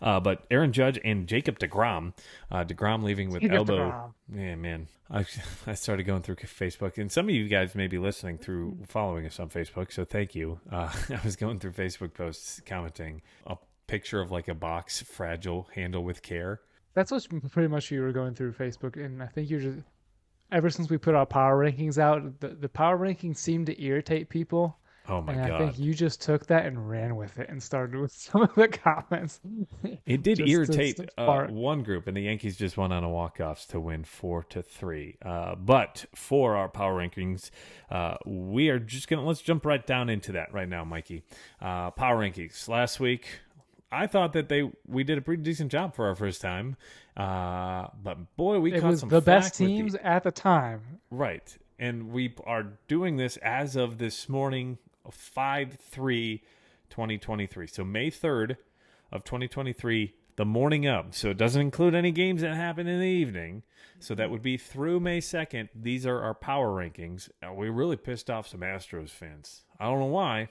But Aaron Judge and Jacob DeGrom. DeGrom leaving with elbow. Yeah, man. I started going through Facebook, and some of you guys may be listening through following us on Facebook, so thank you. I was going through Facebook posts commenting a picture of like a box, fragile, handle with care. That's what pretty much you were going through Facebook, and I think you're just... Ever since we put our power rankings out, the power rankings seem to irritate people. Oh my God. I think you just took that and ran with it and started with some of the comments. It did irritate one group, and the Yankees just went on a walk-offs to win 4-3. But for our power rankings, we are just let's jump right down into that right now, Mikey. Power rankings. Last week, I thought that we did a pretty decent job for our first time. But boy, we caught some flack. It was the best teams at the time. Right. And we are doing this as of this morning, 5/3/2023. So May 3rd of 2023, the morning of. So it doesn't include any games that happen in the evening. So that would be through May 2nd. These are our power rankings. We really pissed off some Astros fans. I don't know why.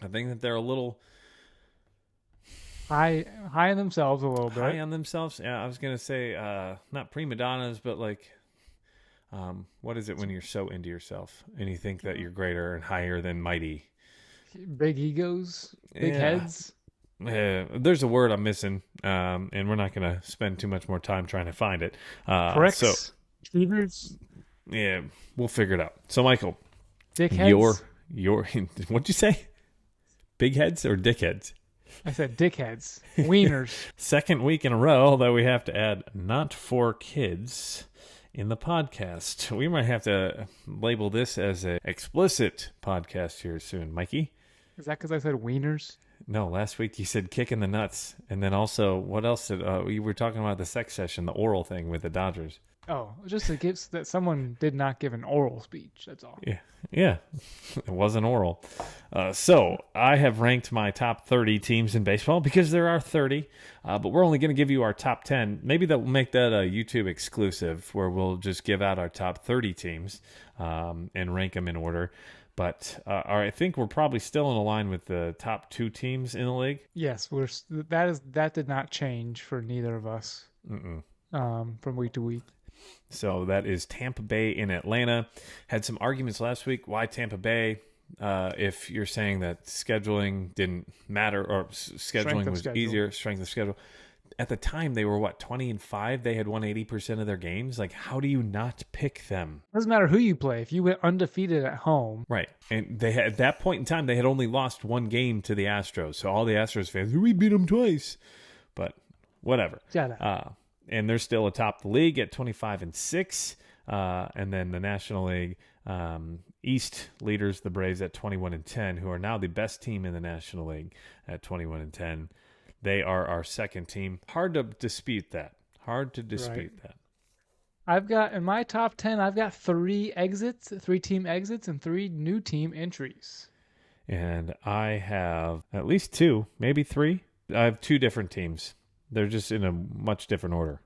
I think that they're a little high on themselves a little bit. High on themselves? Yeah, I was going to say not prima donnas, but like what is it when you're so into yourself and you think that you're greater and higher than mighty? Big egos, big heads. There's a word I'm missing, and we're not going to spend too much more time trying to find it. Pricks? Cheaters? Yeah, we'll figure it out. So, Michael, dickheads? What'd you say? Big heads or dickheads? I said dickheads. Wieners. Second week in a row, although we have to add not for kids in the podcast. We might have to label this as an explicit podcast here soon. Mikey? Is that because I said wieners? No, last week you said kick in the nuts. And then also, what else did we were talking about the sex session, the oral thing with the Dodgers. Oh, just a gift that someone did not give an oral speech. That's all. Yeah. It wasn't oral. So I have ranked my top 30 teams in baseball because there are 30, but we're only going to give you our top 10. Maybe that will make that a YouTube exclusive where we'll just give out our top 30 teams and rank them in order. But I think we're probably still in a line with the top 2 teams in the league. Yes, that did not change for neither of us from week to week. So that is Tampa Bay and Atlanta. Had some arguments last week. Why Tampa Bay? If you're saying that scheduling didn't matter or scheduling was easier, strength of schedule. at the time they were 20-5. They had won 80% of their games. Like, how do you not pick them? Doesn't matter who you play. If you went undefeated at home, right? And they had, at that point in time, they had only lost one game to the Astros. So all the Astros fans, we beat them twice, but whatever. And they're still atop the league at 25-6. And then the National League East leaders, the Braves, at 21-10, who are now the best team in the National League at 21-10. They are our second team. Hard to dispute that. I've got, in my top 10, I've got 3 team exits, and 3 new team entries. And I have at least 2, maybe 3. I have 2 different teams. They're just in a much different order.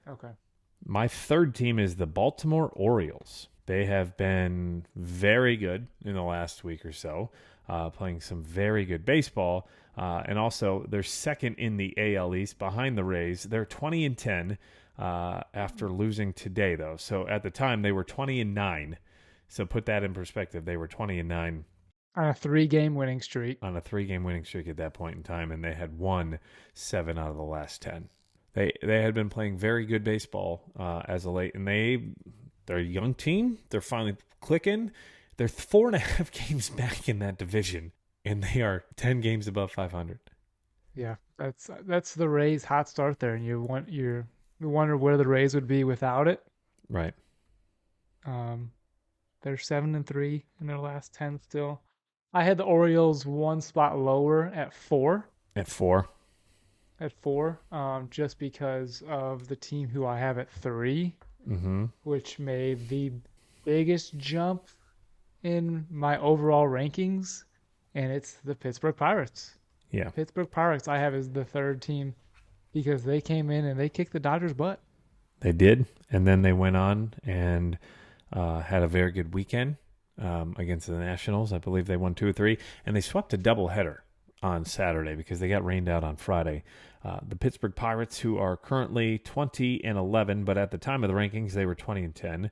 Okay. My third team is the Baltimore Orioles. They have been very good in the last week or so, playing some very good baseball. And also, they're second in the AL East behind the Rays. They're 20-10 after losing today, though. So at the time, they were 20-9. So put that in perspective. They were 20-9. On a 3-game winning streak. On a 3-game winning streak at that point in time, and they had won 7 out of the last 10. They had been playing very good baseball as of late, and they're a young team. They're finally clicking. They're 4.5 games back in that division, and they are 10 games above 500. Yeah, that's the Rays' hot start there, and you wonder where the Rays would be without it. Right. They're 7-3 in their last 10 still. I had the Orioles 1 spot lower at 4. At 4. Just because of the team who I have at 3, which made the biggest jump in my overall rankings, and it's the Pittsburgh Pirates. Yeah. Pittsburgh Pirates I have as the third team because they came in and they kicked the Dodgers' butt. They did, and then they went on and had a very good weekend against the Nationals. I believe they won 2 or 3, and they swept a doubleheader on Saturday because they got rained out on Friday. The Pittsburgh Pirates, who are currently 20-11, but at the time of the rankings, they were 20-10.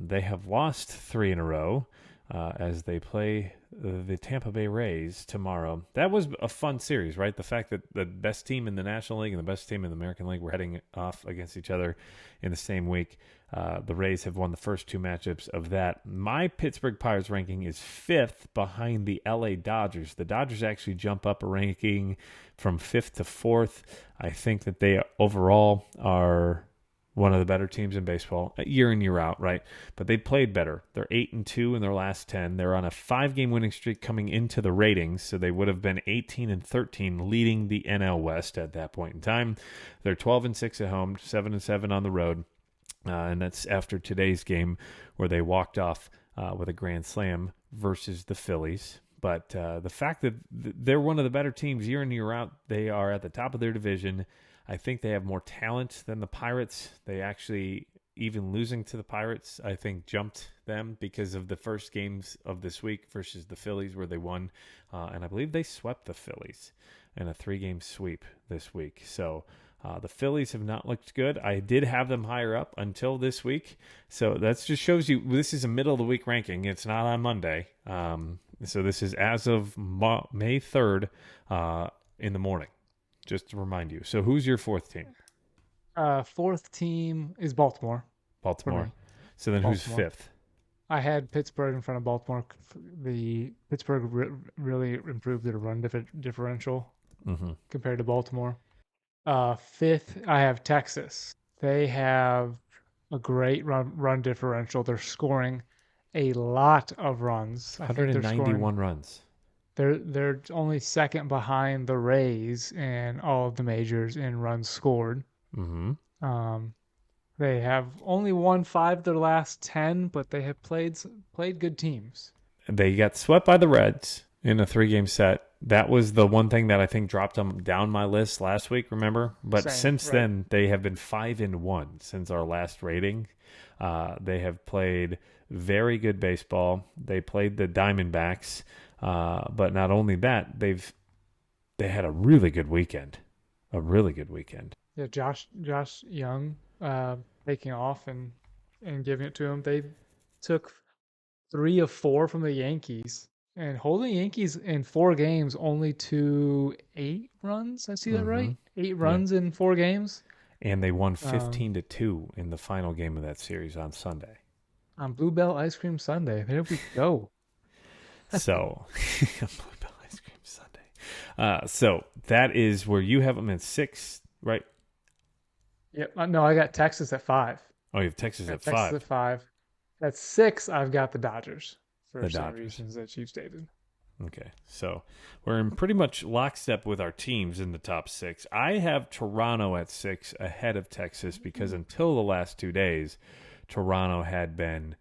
They have lost 3 in a row as they play the Tampa Bay Rays tomorrow. That was a fun series, right? The fact that the best team in the National League and the best team in the American League were heading off against each other in the same week. The Rays have won the first 2 matchups of that. My Pittsburgh Pirates ranking is 5th behind the LA Dodgers. The Dodgers actually jump up a ranking from 5th to 4th. I think that they overall are one of the better teams in baseball, year in, year out, right? But they played better. They're 8-2 in their last 10. They're on a 5-game winning streak coming into the ratings, so they would have been 18-13, leading the NL West at that point in time. They're 12-6 at home, 7-7 on the road, and that's after today's game where they walked off with a grand slam versus the Phillies. But the fact that they're one of the better teams year in, year out, they are at the top of their division. I think they have more talent than the Pirates. They actually, even losing to the Pirates, I think jumped them because of the first games of this week versus the Phillies where they won. And I believe they swept the Phillies in a 3-game sweep this week. So the Phillies have not looked good. I did have them higher up until this week. So that just shows you this is a middle of the week ranking. It's not on Monday. So this is as of May 3rd in the morning. Just to remind you. So who's your 4th team? 4th team is Baltimore. Baltimore. So then who's 5th? I had Pittsburgh in front of Baltimore. The Pittsburgh really improved their run differential compared to Baltimore. 5th, I have Texas. They have a great run differential. They're scoring a lot of runs. 191 runs. They're only second behind the Rays in all of the majors in runs scored. They have only won 5 of their last 10, but they have played good teams. They got swept by the Reds in a 3-game set. That was the one thing that I think dropped them down my list last week, remember? But since then, they have been 5-1 since our last rating. They have played very good baseball. They played the Diamondbacks. But not only that, they had a really good weekend. Yeah, Josh Young taking off and giving it to him. They took 3 of 4 from the Yankees And holding Yankees in 4 games only to 8 runs. I see that Mm-hmm. right? Eight Yeah. runs in 4 games. And they won Um, 15-2 in the final game of that series on Sunday. on Bluebell Ice Cream Sunday. There we go. So, Bluebell Ice Cream Sunday. So that is where you have them at 6, right? Yep. No, I got Texas at 5. Oh, you have Texas I at got Texas 5. at 5. At 6, I've got the Dodgers for The the same Dodgers. reasons that you stated. Okay, so we're in pretty much lockstep with our teams in the top 6. I have Toronto at 6 ahead of Texas because until the last 2 days, Toronto had been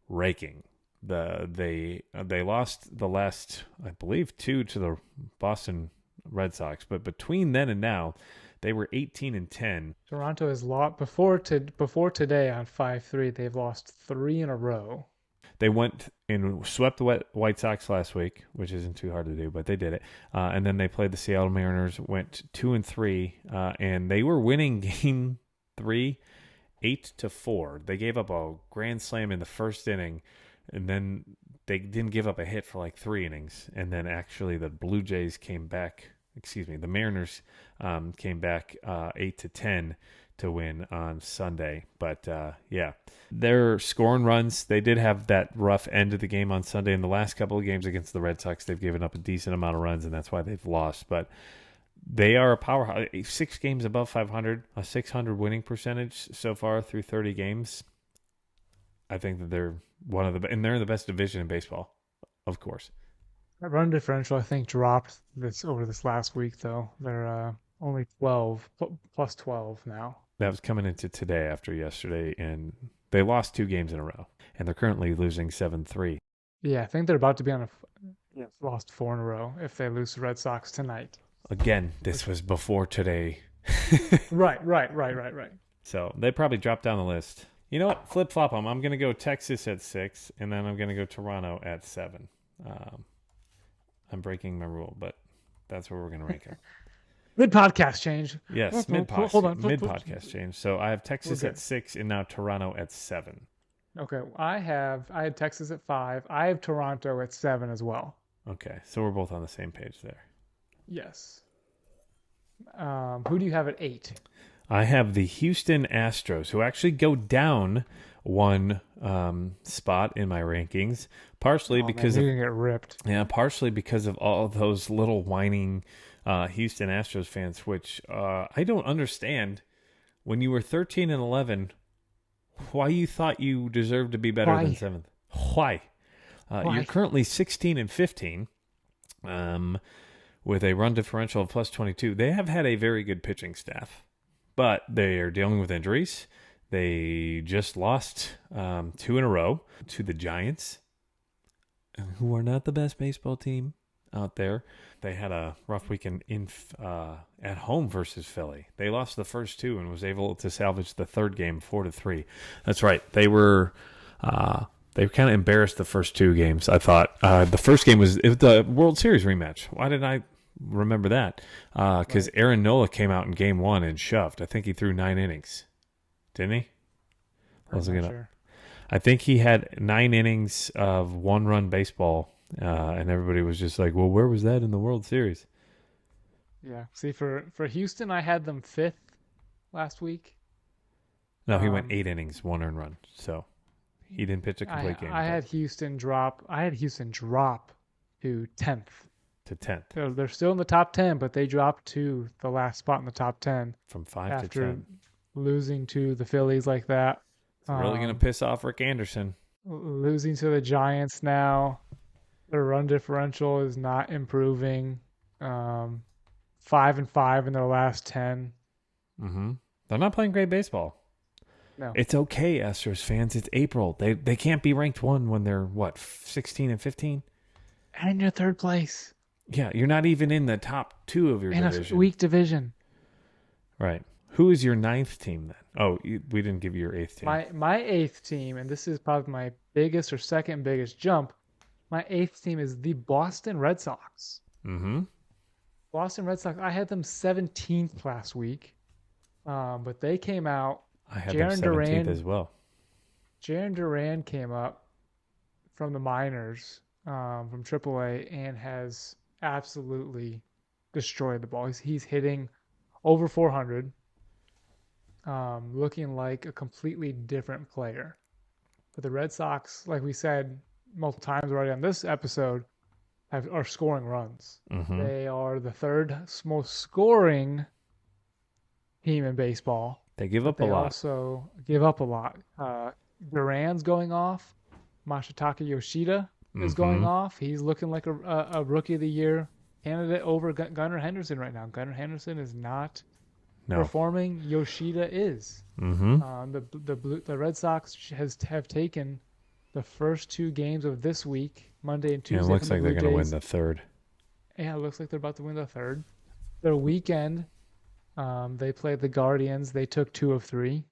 raking. They lost the last, I believe, 2 to the Boston Red Sox, but between then and now, they were 18-10. Toronto has lost before today on 5-3. They've lost 3 in a row. They went and swept the White Sox last week, which isn't too hard to do, but they did it. And then they played the Seattle Mariners, went 2-3, and they were winning Game 3, 8-4. They gave up a grand slam in the first inning, and then they didn't give up a hit for like 3 innings. And then actually the Blue Jays came back. The Mariners came back 8-10 to win on Sunday. But yeah, they're scoring runs. They did have that rough end of the game on Sunday. In the last couple of games against the Red Sox, they've given up a decent amount of runs, and that's why they've lost. But they are a powerhouse. 6 games above 500, a 600 winning percentage so far through 30 games. I think that they're one of the, and they're in the best division in baseball, of course. That run differential, I think, dropped over this last week, though. They're only 12, plus 12 now. That was coming into today after yesterday, and they lost 2 games in a row, and they're currently losing 7-3. Yeah, I think they're about to be on lost 4 in a row if they lose the Red Sox tonight. Again, this was before today. Right. So they probably dropped down the list. You know what? Flip-flop them. I'm going to go Texas at 6, and then I'm going to go Toronto at 7. I'm breaking my rule, but that's where we're going to rank them. Mid-podcast change. Yes, mid-podcast change. So I have Texas at 6 and now Toronto at 7. Okay, I had Texas at 5. I have Toronto at 7 as well. Okay, so we're both on the same page there. Yes. Who do you have at 8? I have the Houston Astros, who actually go down 1 spot in my rankings, partially because you're gonna get ripped. Yeah, partially because of all those little whining Houston Astros fans, which I don't understand. When you were 13-11, why you thought you deserved to be better than 7th? Why? You're currently 16-15, with a run differential of plus 22. They have had a very good pitching staff, but they are dealing with injuries. They just lost 2 in a row to the Giants, who are not the best baseball team out there. They had a rough weekend at home versus Philly. They lost the first 2 and was able to salvage the third game 4-3. That's right. They were they kind of embarrassed the first 2 games. I thought the first game was the World Series rematch. Why did I remember that? Because Aaron Nola came out in game 1 and shoved. I think he threw 9 innings. Didn't he? Sure. I think he had 9 innings of 1-run baseball, and everybody was just like, well, where was that in the World Series? Yeah. See, for Houston, I had them 5th last week. No, he went 8 innings, 1 earned run. So he didn't pitch a complete game. I had Houston drop to 10th. To 10th. They're still in the top 10, but they dropped to the last spot in the top 10. From 5 to 10. After losing to the Phillies like that. It's really going to piss off Rick Anderson. Losing to the Giants now. Their run differential is not improving. 5-5 in their last 10. Mm-hmm. They're not playing great baseball. No. It's okay, Astros fans. It's April. They can't be ranked 1 when they're, 16-15? And in your 3rd place. Yeah, you're not even in the top 2 of your division. In a weak division. Right. Who is your 9th team then? Oh, we didn't give you your 8th team. My 8th team, and this is probably my biggest or second biggest jump, my 8th team is the Boston Red Sox. Mm-hmm. Boston Red Sox, I had them 17th last week, but they came out. I had them 17th as well. Jarren Duran came up from the minors from AAA and has absolutely destroyed the ball. He's hitting over 400, looking like a completely different player. But the Red Sox, like we said multiple times already on this episode, are scoring runs. Mm-hmm. They are the third most scoring team in baseball. They give up a lot. They also give up a lot. Duran's going off. Masataka Yoshida is going off. He's looking like a Rookie of the Year candidate over Gunnar Henderson right now. Gunnar Henderson is not performing. Yoshida is. The Red Sox have taken the first 2 games of this week, Monday and Tuesday. Yeah, it looks like they're going to win the third. Yeah, it looks like they're about to win the third. Their weekend, they played the Guardians. They took 2 of 3.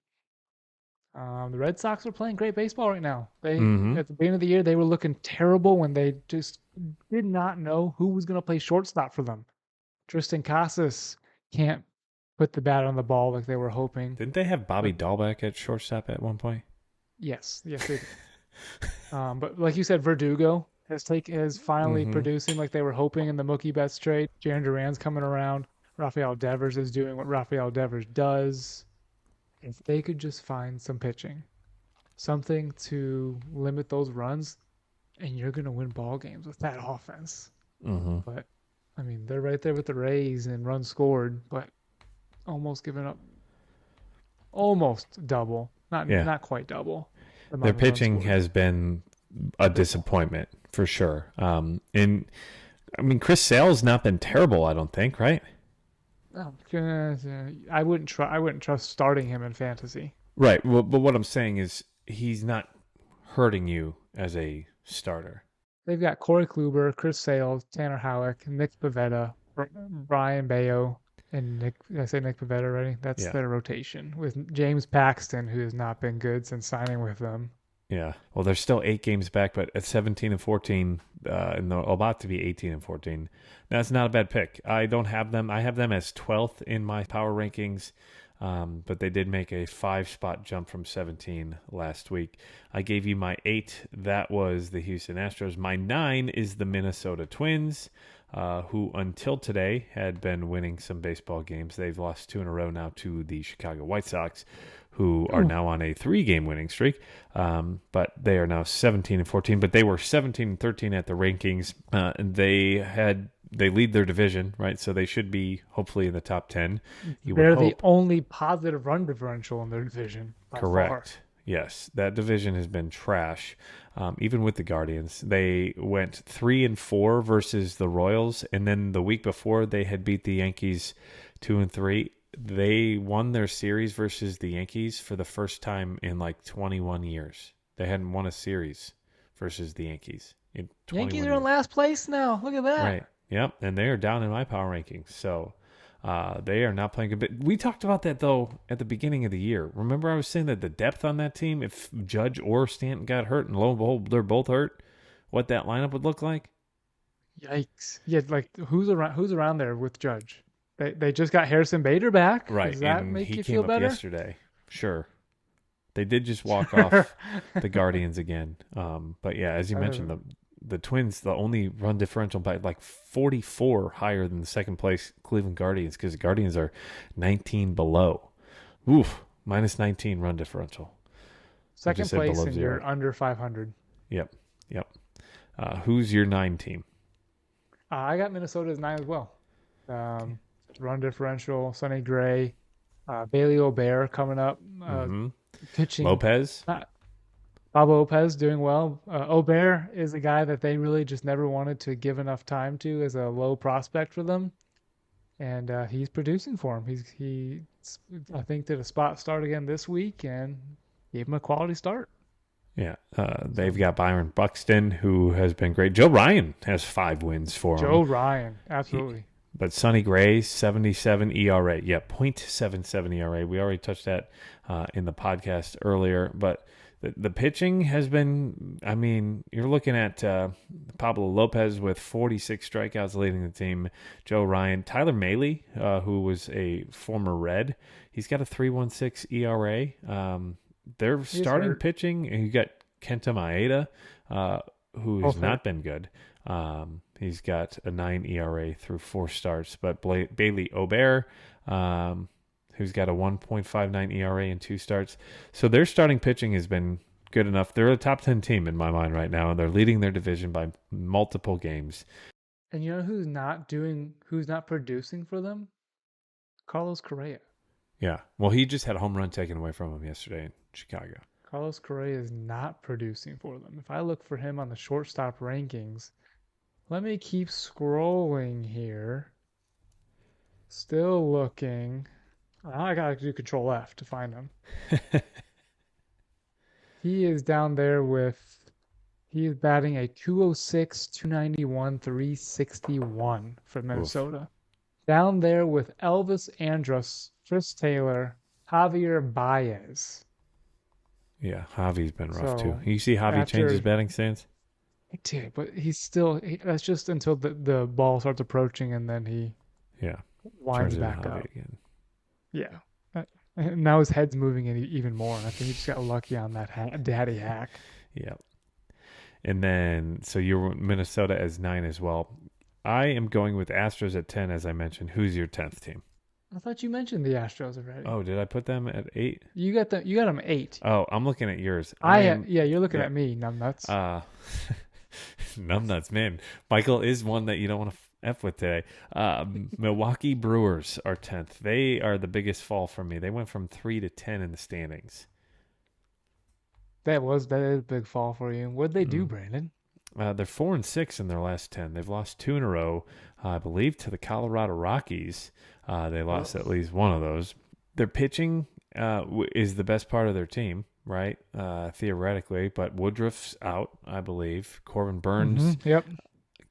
The Red Sox are playing great baseball right now. They at the beginning of the year, they were looking terrible when they just did not know who was going to play shortstop for them. Tristan Casas can't put the bat on the ball like they were hoping. Didn't they have Bobby Dahlbeck at shortstop at one point? Yes, they did. But like you said, Verdugo is finally producing like they were hoping in the Mookie Betts trade. Jarren Duran's coming around. Rafael Devers is doing what Rafael Devers does. If they could just find some pitching, something to limit those runs, and you're going to win ball games with that offense. But, I mean, they're right there with the Rays in runs scored, but almost giving up almost double. Not quite double. Their pitching has been a disappointment for sure. And I mean, Chris Sale's not been terrible, I don't think, right? I wouldn't trust starting him in fantasy. Right. Well, but what I'm saying is he's not hurting you as a starter. They've got Corey Kluber, Chris Sale, Tanner Howick, Nick Pivetta, Brian Bayo, and Nick. Did I say Nick Pivetta already? That's their rotation with James Paxton, who has not been good since signing with them. Yeah. Well, they're still 8 games back, but at 17-14, and they're about to be 18-14. That's not a bad pick. I don't have them. I have them as 12th in my power rankings, but they did make a 5-spot jump from 17 last week. I gave you my 8. That was the Houston Astros. My 9 is the Minnesota Twins, who until today had been winning some baseball games. They've lost 2 in a row now to the Chicago White Sox, who are now on a 3-game winning streak, but they are now 17-14. But they were 17-13 at the rankings, and they lead their division, right? So they should be hopefully in the top 10. They're the only positive run differential in their division. Correct. Far. Yes, that division has been trash. Even with the Guardians, they went 3-4 versus the Royals, and then the week before they had beat the Yankees 2-3. They won their series versus the Yankees for the first time in like 21 years. They hadn't won a series versus the Yankees in 21 Yankees years. are in last place now. Look at that. Right. Yep. And they are down in my power rankings. So they are not playing good. But we talked about that, though, at the beginning of the year. Remember I was saying that the depth on that team, if Judge or Stanton got hurt, and lo and behold, they're both hurt, what that lineup would look like? Yikes. Yeah, like who's around there with Judge? They just got Harrison Bader back. Right. Does that and make he you came feel up better? yesterday. Sure. They did just walk off the Guardians again. But yeah, as you mentioned, the Twins, the only run differential by like 44 higher than the second place Cleveland Guardians, because the Guardians are 19 below. Oof, minus 19 run differential. Second place and you're under 500. Yep. Who's your 9 team? I got Minnesota as 9 as well. Run differential, Sonny Gray, Bailey O'Bear coming up, pitching. Lopez? Bob Lopez doing well. O'Bear is a guy that they really just never wanted to give enough time to as a low prospect for them. And he's producing for him. He I think did a spot start again this week and gave him a quality start. Yeah, they've got Byron Buxton, who has been great. Joe Ryan has 5 wins for him. Joe Ryan, absolutely. But Sonny Gray, 77 ERA. Yeah, .77 ERA. We already touched that in the podcast earlier. But the pitching has been, I mean, you're looking at Pablo Lopez with 46 strikeouts leading the team. Joe Ryan. Tyler Mahle, who was a former Red, he's got a 3.16 ERA. They're starting pitching, and you got Kenta Maeda, who's not been good. He's got a 9 ERA through 4 starts. But Bailey Ober, who's got a 1.59 ERA in 2 starts. So their starting pitching has been good enough. They're a top 10 team in my mind right now, and they're leading their division by multiple games. And you know who's not producing for them? Carlos Correa. Yeah. Well, he just had a home run taken away from him yesterday in Chicago. Carlos Correa is not producing for them. If I look for him on the shortstop rankings, let me keep scrolling here. Still looking. I gotta do Control F to find him. He is down there he is batting a 206, 291, 361 for Minnesota. Oof. Down there with Elvis Andrus, Chris Taylor, Javier Baez. Yeah, Javi's been rough too. You see Javi change his batting stance? He did, but that's just until the ball starts approaching and then he winds back up. Again. Yeah. Now his head's moving in even more. And I think he just got lucky on that daddy hack. Yep. And then, so you're Minnesota as 9 as well. I am going with Astros at 10, as I mentioned. Who's your 10th team? I thought you mentioned the Astros already. Oh, did I put them at 8? You got them 8. Oh, I'm looking at yours. You're looking at me, numbnuts. Numbnuts, man. Michael is one that you don't want to F with today. Milwaukee Brewers are 10th. They are the biggest fall for me. They went from 3 to 10 in the standings. That is a big fall for you. What'd they do, Brandon? They're 4-6 in their last 10. They've lost 2 in a row, I believe, to the Colorado Rockies. They lost at least one of those. Their pitching is the best part of their team, right? Theoretically, but Woodruff's out, I believe. Corbin Burns. Mm-hmm. Yep.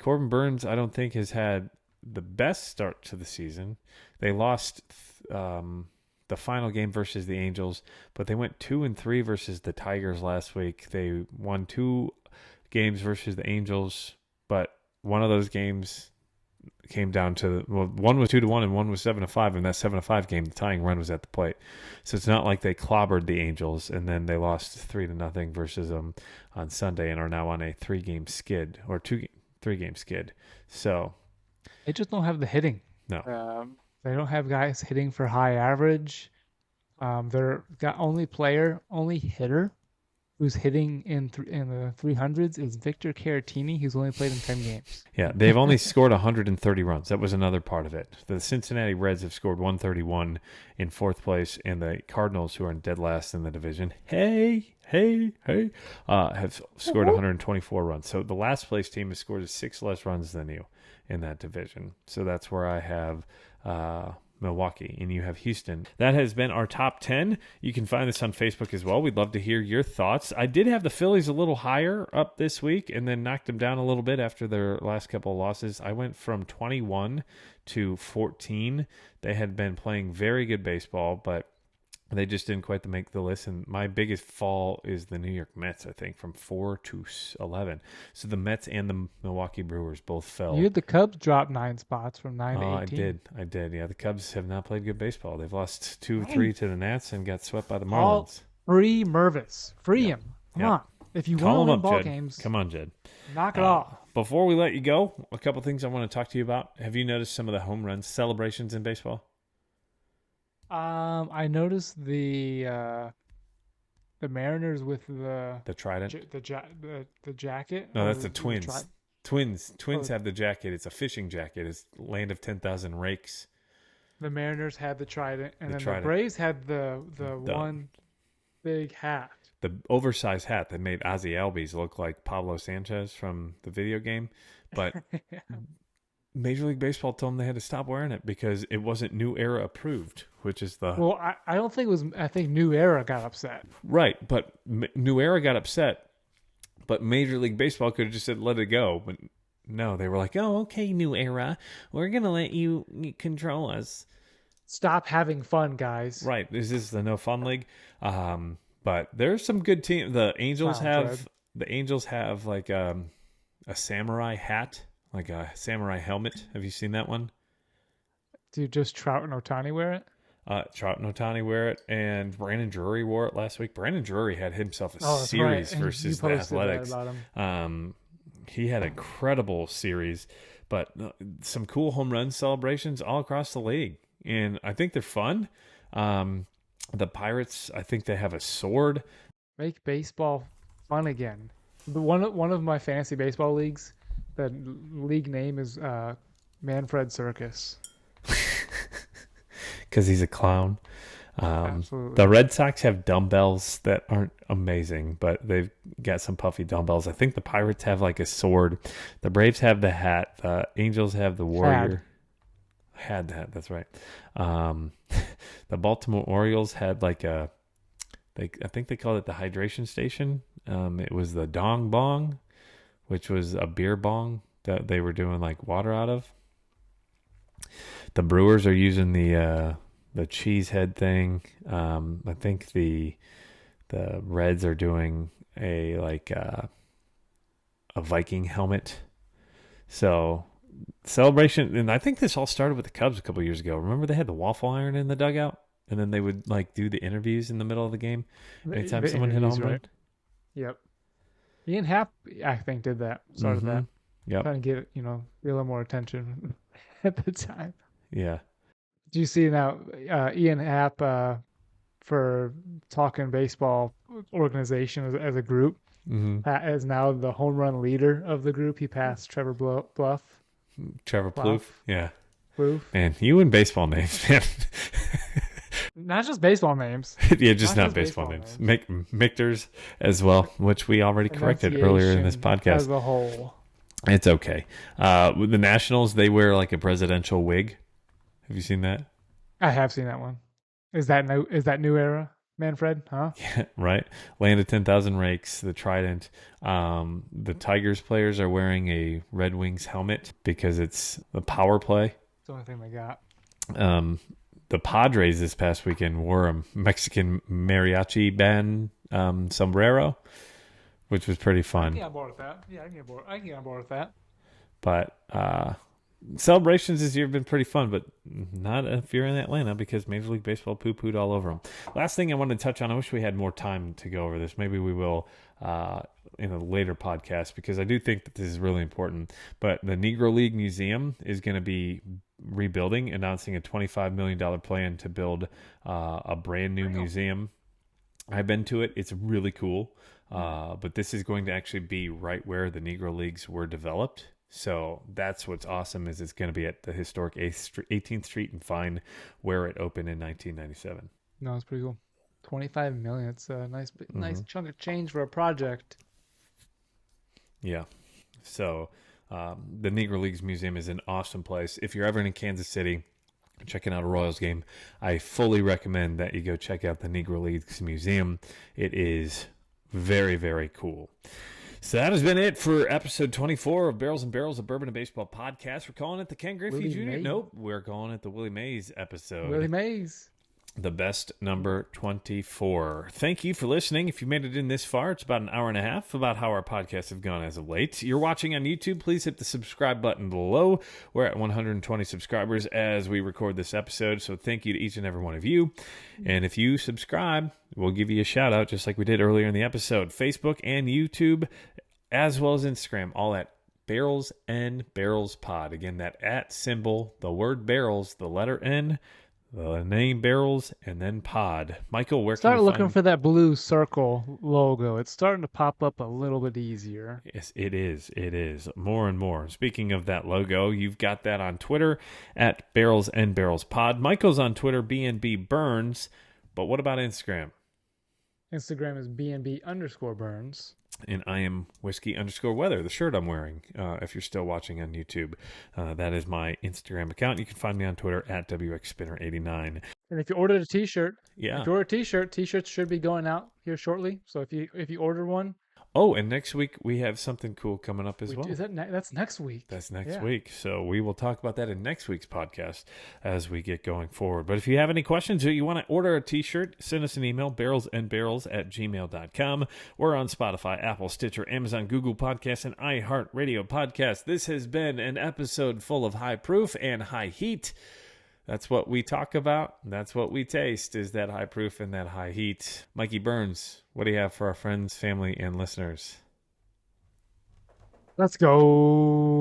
Corbin Burns, I don't think, has had the best start to the season. They lost the final game versus the Angels, but they went 2-3 versus the Tigers last week. They won 2 games versus the Angels, but one of those games came down to one was 2-1 and one was 7-5, and that 7-5 game, the tying run was at the plate. So it's not like they clobbered the Angels and then they lost 3-0 versus them on Sunday and are now on a 3-game skid or 3-game skid. So they just don't have the hitting. No, they don't have guys hitting for high average. They're got only hitter who's hitting in the 300s is Victor Caratini, who's only played in 10 games. Yeah, they've only scored 130 runs. That was another part of it. The Cincinnati Reds have scored 131 in 4th place, and the Cardinals, who are in dead last in the division, have scored 124 runs. So the last place team has scored 6 less runs than you in that division. So that's where I have Milwaukee, and you have Houston. That has been our top 10. You can find this on Facebook as well. We'd love to hear your thoughts. I did have the Phillies a little higher up this week and then knocked them down a little bit after their last couple of losses. I went from 21 to 14. They had been playing very good baseball, but they just didn't quite make the list. And my biggest fall is the New York Mets, I think, from 4 to 11. So the Mets and the Milwaukee Brewers both fell. You had the Cubs drop 9 spots from 9 to 18. I did. Yeah, the Cubs have not played good baseball. They've lost 2-3 to the Nats and got swept by the Marlins. Free Mervis. Free him. Come on. If you want to win ball games, come on, Jed. Knock it off. Before we let you go, a couple things I want to talk to you about. Have you noticed some of the home run celebrations in baseball? I noticed the Mariners with the trident, the jacket. No, that's the Twins. Twins have the jacket. It's a fishing jacket. It's Land of 10,000 Rakes. The Mariners had the trident, and the Braves had the one big hat. The oversized hat that made Ozzie Albies look like Pablo Sanchez from the video game, but. Major League Baseball told them they had to stop wearing it because it wasn't New Era approved, which is the... Well, I don't think it was... I think New Era got upset. Right, but New Era got upset, but Major League Baseball could have just said, let it go. But no, they were like, oh, okay, New Era, we're going to let you control us. Stop having fun, guys. Right, this is the No Fun League. But there's some good teams. The Angels have like a samurai hat. Like a samurai helmet. Have you seen that one? Do just Trout and Ohtani wear it? Trout and Ohtani wear it, and Brandon Drury wore it last week. Brandon Drury had himself a series versus the Athletics. he had a incredible series, but some cool home run celebrations all across the league. And I think they're fun. The Pirates, I think they have a sword. Make baseball fun again. One of my fantasy baseball leagues, the league name is Manfred Circus. Because he's a clown. Absolutely. The Red Sox have dumbbells that aren't amazing, but they've got some puffy dumbbells. I think the Pirates have like a sword. The Braves have the hat. The Angels have the warrior. Had that. That's right. The Baltimore Orioles had like I think they called it the hydration station. It was the Dong Bong, which was a beer bong that they were doing like water out of. The Brewers are using the cheese head thing. I think the Reds are doing a Viking helmet. So celebration, and I think this all started with the Cubs a couple years ago. Remember they had the waffle iron in the dugout, and then they would like do the interviews in the middle of the game anytime someone hit a home run. Right. Yep. Ian Happ, I think, did that. Started that. Yep. Trying to get a little more attention at the time. Yeah. Do you see now Ian Happ for Talking Baseball organization as a group is now the home run leader of the group. He passed Trevor Bluff. Trevor Plouffe? Yeah. Plouffe. Man, you and baseball names, man. Not just baseball names. Yeah, just not baseball names. Michters as well, which we already corrected earlier in this podcast. As a whole. It's okay. With the Nationals, they wear like a presidential wig. Have you seen that? I have seen that one. Is that new era, Manfred? Huh? Yeah, right. Land of 10,000 Rakes, the Trident. The Tigers players are wearing a Red Wings helmet because it's the power play. It's the only thing they got. The Padres this past weekend wore a Mexican mariachi band sombrero, which was pretty fun. I can get on board with that. Yeah, I can get on board with that. But celebrations this year have been pretty fun, but not if you're in Atlanta because Major League Baseball poo-pooed all over them. Last thing I wanted to touch on, I wish we had more time to go over this. Maybe we will in a later podcast because I do think that this is really important. But the Negro League Museum is going to be rebuilding, announcing a $25 million plan to build a brand new museum. I've been to it. It's really cool. But this is going to actually be right where the Negro Leagues were developed. So that's what's awesome is it's going to be at the historic 18th Street and Fine where it opened in 1997. No, it's pretty cool. 25 million. It's a nice chunk of change for a project. Yeah. So the Negro Leagues Museum is an awesome place. If you're ever in Kansas City checking out a Royals game, I fully recommend that you go check out the Negro Leagues Museum. It is very, very cool. So that has been it for episode 24 of Barrels and Barrels, a Bourbon and Baseball podcast. We're calling it the Ken Griffey Willie Jr. Mays. Nope, we're calling it the Willie Mays episode. Willie Mays. The best number 24. Thank you for listening. If you made it in this far, it's about an hour and a half about how our podcasts have gone as of late. You're watching on YouTube, please hit the subscribe button below. We're at 120 subscribers as we record this episode, so thank you to each and every one of you. And if you subscribe, we'll give you a shout out just like we did earlier in the episode. Facebook and YouTube, as well as Instagram, all at Barrels and Barrels Pod. Again, that at symbol, the word barrels, the letter N, the name Barrels, and then Pod. Michael, where Start can we looking for that blue circle logo. It's starting to pop up a little bit easier. Yes, it is. It is. More and more. Speaking of that logo, you've got that on Twitter at Barrels and Barrels Pod. Michael's on Twitter, BNB Burns. But what about Instagram? Instagram is BNB_Burns. And I am whiskey_weather, the shirt I'm wearing, if you're still watching on YouTube. That is my Instagram account. You can find me on Twitter at WXSpinner89. And if you ordered a t-shirt, yeah. If you order a t-shirt, t-shirts should be going out here shortly. So if you order one. Oh, and next week we have something cool coming up as well. That's next week. That's next week. So we will talk about that in next week's podcast as we get going forward. But if you have any questions or you want to order a t-shirt, send us an email, barrelsandbarrels@gmail.com. We're on Spotify, Apple, Stitcher, Amazon, Google Podcasts, and iHeartRadio Podcasts. This has been an episode full of high proof and high heat. That's what we talk about. That's what we taste, is that high proof and that high heat. Mikey Burns, what do you have for our friends, family, and listeners? Let's go.